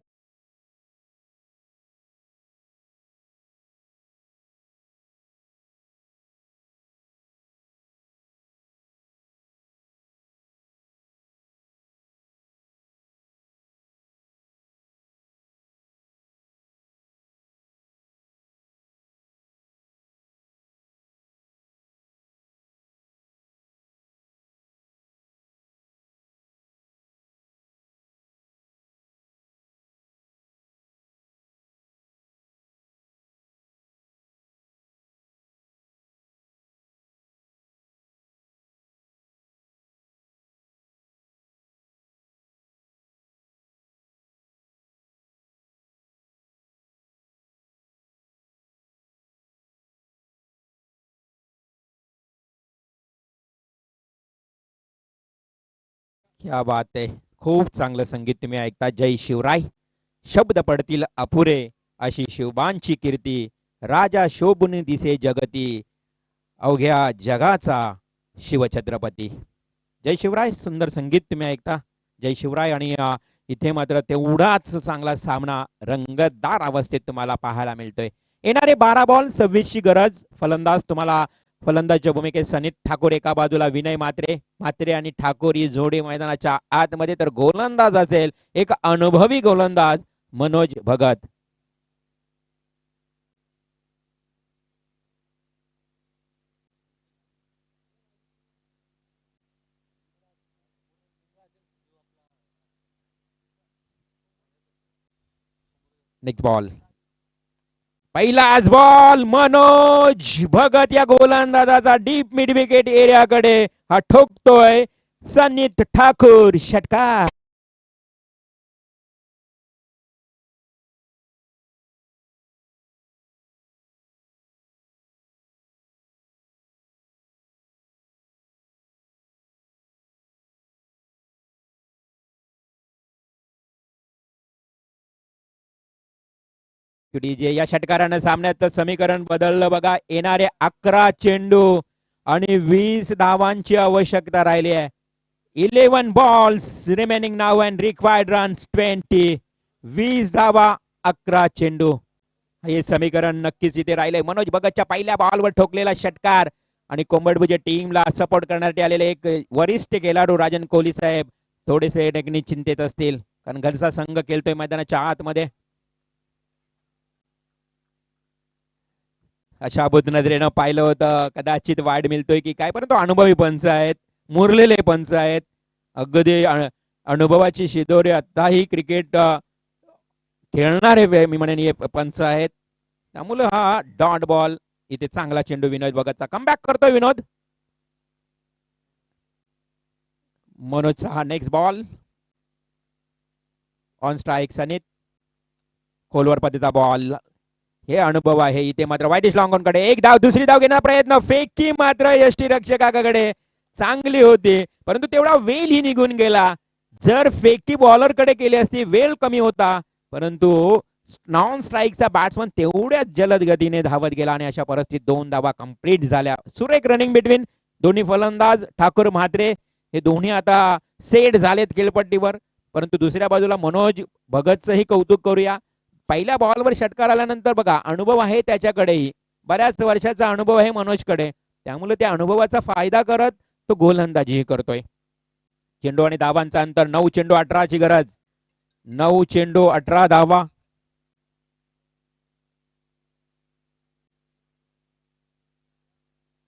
क्या बात आहे. खूप चांगलं संगीत तुम्ही ऐकता. जय शिवराय. शब्द पडतील अपुरे अशी शिवबांची कीर्ती. राजा शोभून दिसे जगती अवघ्या जगाचा शिवछत्रपती. जय शिवराय. सुंदर संगीत तुम्ही ऐकता. जय शिवराय. आणि इथे मात्र तेवढाच चांगला सामना रंगतदार अवस्थेत तुम्हाला पाहायला मिळतोय. येणारे 12 बॉल 26 ची गरज. फलंदाज तुम्हाला फलंदाजच्या भूमिकेत सनीत ठाकूर एका बाजूला, विनय म्हात्रे आणि ठाकूर ही जोडी मैदानाच्या आतमध्ये. तर गोलंदाज असेल एक अनुभवी गोलंदाज मनोज भगत. Next ball. पहिलाच बॉल मनोज भगत या गोलंदाजाचा डीप मिड विकेट एरियाकडे हा ठोकतोय सनीत ठाकूर. षटकार. डीजे या षटकारानं सामन्याचं समीकरण बदललं बघा. येणारे 11 चेंडू आणि 20 धावांची आवश्यकता राहिली आहे. 11 balls remaining now and required runs 20. 20 धावा 11 चेंडू. हे समीकरण नक्कीच इथे राहिले. मनोज भगतच्या पहिल्या बॉलवर ठोकलेला षटकार आणि कोंबडभुजे टीमला सपोर्ट करण्यासाठी आलेले एक वरिष्ठ खेळाडू राजन कोहली साहेब थोडेसे चिंतेत असतील, कारण घरचा संघ खेळतोय मैदानाच्या आतमध्ये. अशा बुद्ध नजरेनं पाहिलं होतं कदाचित वाढ मिळतोय की काय, परंतु अनुभवी पंच आहेत, मुरलेले पंच आहेत, अगदी अनुभवाची शिदोरे आताही क्रिकेट खेळणारे मी म्हणेन हे पंच आहेत. त्यामुळे हा डॉट बॉल इथे चांगला चेंडू विनोद भगतचा. कमबॅक करतोय विनोद. मनोजचा हा नेक्स्ट बॉल ऑन स्ट्राइक. सनीत खोलवर पद्धतीचा बॉल. हे अनुभव आहे इथे मात्र वाईटिश लॉंग कडे एक धाव, दुसरी धाव घेण्याचा प्रयत्न. फेकी मात्र यष्टी रक्षकाकडे चांगली होती, परंतु तेवढा वेळ ही निघून गेला. जर फेकी बॉलर कडे केली असती वेळ कमी होता, परंतु नॉन स्ट्राईकचा बॅट्समन तेवढ्याच जलद गतीने धावत गेला आणि अशा परिस्थितीत 2 धावा कंप्लीट झाल्या. सुरेख रनिंग बिटवीन दोन्ही फलंदाज ठाकूर म्हात्रे हे दोन्ही आता सेट झालेत खेळपट्टीवर. परंतु दुसऱ्या बाजूला मनोज भगतचंही कौतुक करूया. पहिल्या बॉलवर षटकार आल्यानंतर बघा अनुभव आहे त्याच्याकडेही, बऱ्याच वर्षाचा अनुभव आहे मनोजकडे, त्यामुळे त्या अनुभवाचा फायदा करत तो गोलंदाजीही करतोय. चेंडू आणि धावांचा अंतर 9 चेंडू 18 ची गरज. 9 चेंडू 18 धावा.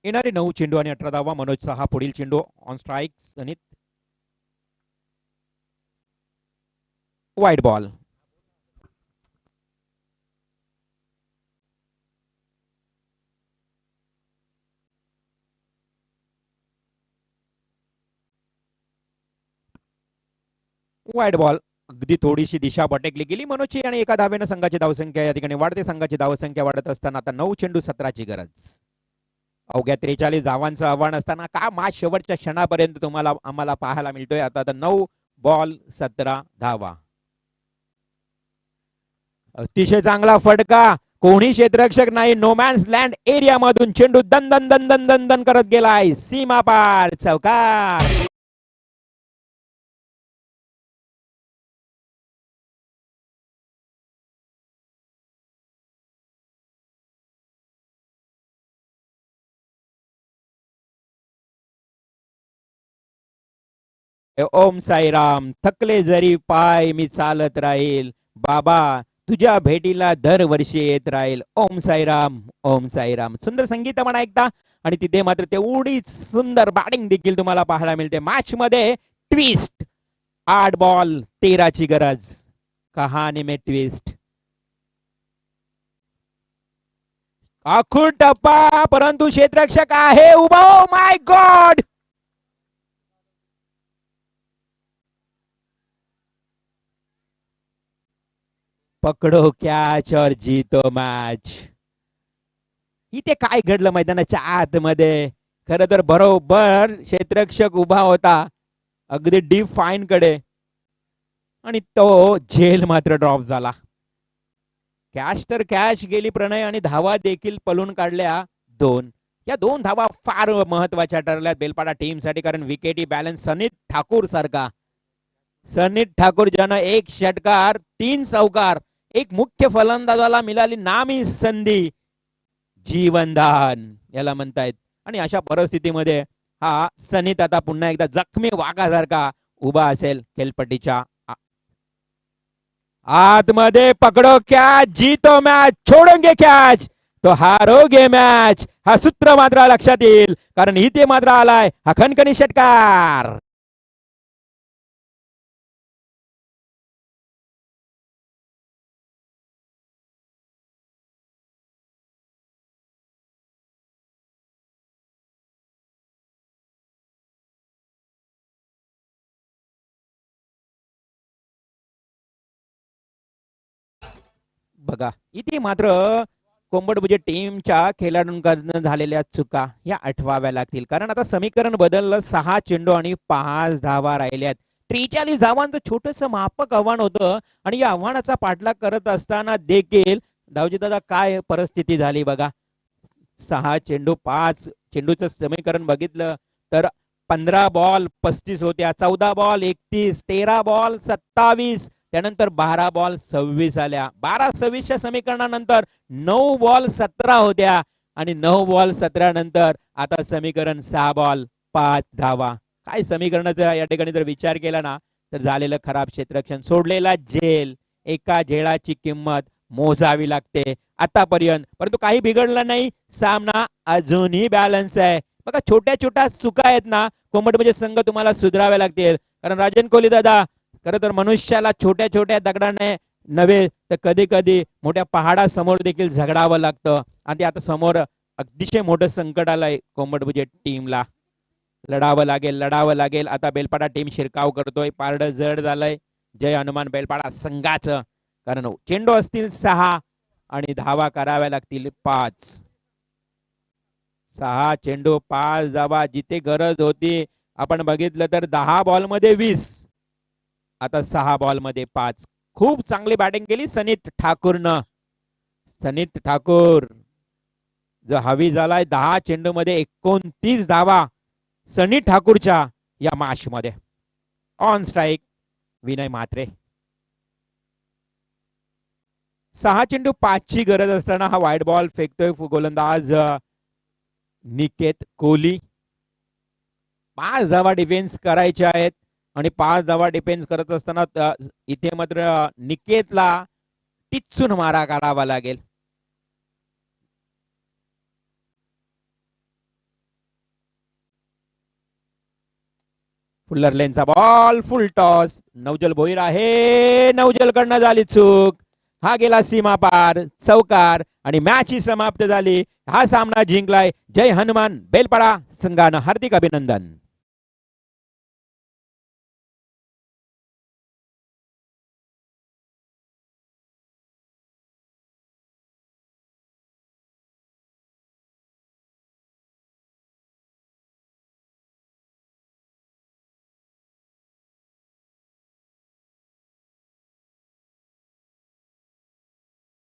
येणारे 9 चेंडू आणि 18 धावा. मनोजचा हा पुढील चेंडू on strike. सनीत wide ball. Wide ball. अगदी थोडीशी दिशा भटकली गेली मनोजची आणि एका धावेनं संघाची धावसंख्या या ठिकाणी वाढते. संघाची धावसंख्या वाढत असताना आता 9 चेंडू 17ची गरज. अवघ्या 43 धावांचं आव्हान असताना का मॅच शेवटच्या क्षणापर्यंत तुम्हाला आम्हाला पाहायला मिळतोय. आता 9 बॉल 17 धावा. अतिशय चांगला फटका. कोणी क्षेत्ररक्षक नाही. नोमॅन्स लँड एरिया मधून चेंडू दन दन दन दन दन दन करत गेलाय सीमा पार. चौकार. ओम साईराम. थकले जरी पाय मी चालत राहील. बाबा तुझ्या भेटीला दरवर्षी येत राहील. ओम साईराम. ओम साईराम. सुंदर संगीत म्हणा एकदा. आणि तिथे मात्र तेवढीच सुंदर बॅटिंग देखील तुम्हाला पाहायला मिळते. मॅच मध्ये ट्विस्ट. 8 बॉल 13ची गरज. कहाणी में ट्विस्ट. आखूड टप्पा परंतु क्षेत्ररक्षक आहे उभा. Oh my God. पकडो कॅच और जीतो मॅच. इथे काय घडलं मैदानाच्या आतमध्ये. खरं तर बरोबर क्षेत्ररक्षक उभा होता अगदी डीप फाईन कडे आणि तो झेल मात्र ड्रॉप झाला. कॅच तर कॅच गेली प्रणय आणि धावा देखील पळून काढल्या 2. या 2 धावा फार महत्वाच्या ठरल्या बेलपाडा टीम साठी. कारण विकेटी बॅलन्स सनीत ठाकूर सारखा. सनीत ठाकूर ज्यानं 1 षटकार 3 चौकार. एक मुख्य फलंदाजाला मिळाली नामी संधी. जीवनदान याला म्हणतायत. आणि अशा परिस्थितीमध्ये हा सनीत आता पुन्हा एकदा जखमी वाघासारखा उभा असेल खेळपट्टीच्या आतमध्ये. पकडो कॅच जीतो मॅच छोडोगे कॅच तो हारोगे मॅच. हा सूत्र मात्र लक्षात येईल कारण इथे मात्र आलाय हा खणखणी षटकार. बघा इथे मात्र कोंबडभुजे टीमच्या खेळाडूंकडून झालेल्या चुका या आठवाव्या लागतील. कारण आता समीकरण बदललं. 6 चेंडू आणि 5 धावा राहिल्यात. 43 धावांचं छोटस मापक आव्हान होतं आणि या आव्हानाचा पाठलाग करत असताना देखील दावजी दादा काय परिस्थिती झाली बघा. 6 चेंडू 5 चेंडूचं समीकरण बघितलं तर 15 बॉल 35 होत्या. 14 बॉल 31. 13 बॉल 27. त्यानंतर 12 बॉल 26 आल्या. 12-26च्या समीकरणानंतर 9 बॉल 17 होत्या आणि 9 बॉल 17 नंतर आता समीकरण 6 बॉल 5 धावा. काय समीकरणाचा या ठिकाणी जर विचार केला ना तर झालेलं खराब क्षेत्ररक्षण. सोडलेला झेल. एका झेलाची किंमत मोजावी लागते आतापर्यंत. परंतु काही बिघडलं नाही. सामना अजूनही बॅलन्स आहे. बघा छोट्या छोट्या चुका आहेत ना कोंबडभुजे संघ तुम्हाला सुधाराव्या लागतील. कारण राजन कोहली दादा खरं तर मनुष्याला छोट्या छोट्या दगडाने नव्हे तर कधी कधी मोठ्या पहाडासमोर देखील झगडावं लागतं. आणि आता समोर अतिशय मोठं संकट आलंय कोंबडभुजे टीमला. लढावं लागेल. आता बेलपाडा टीम शिरकाव करतोय. पारडं जड झालंय जय हनुमान बेलपाडा संघाचं. कारण चेंडू असतील 6 आणि धावा कराव्या लागतील 5. 6 चेंडू 5 धावा. जिथे गरज होती आपण बघितलं तर 10 बॉल मध्ये 20. आता 6 बॉल मध्ये 5. खूप चांगली बॅटिंग केली सनीत ठाकूरनं. सनीत ठाकूर जो हवी झालाय 10 चेंडू मध्ये 29 धावा सनी ठाकूरच्या या मॅच मध्ये. On strike Vinay Mhatre. 6 चेंडू 5 ची गरज असताना हा वाईड बॉल फेकतोय गोलंदाज निकेत कोहली. 5 धावा डिफेन्स करायचे आहेत आणि 5 धावा डिफेन्स करत असताना इथे मात्र निकेतला टिचून मारा करावा लागेल. फुल्लर लेनचा ball full toss. Navjal Bhoir आहे, नवजल कडनं झाली चूक. हा गेला सीमा पार, चौकार आणि मॅच ही समाप्त झाली. हा सामना जिंकलाय जय हनुमान बेलपाडा संघानं. हार्दिक अभिनंदन.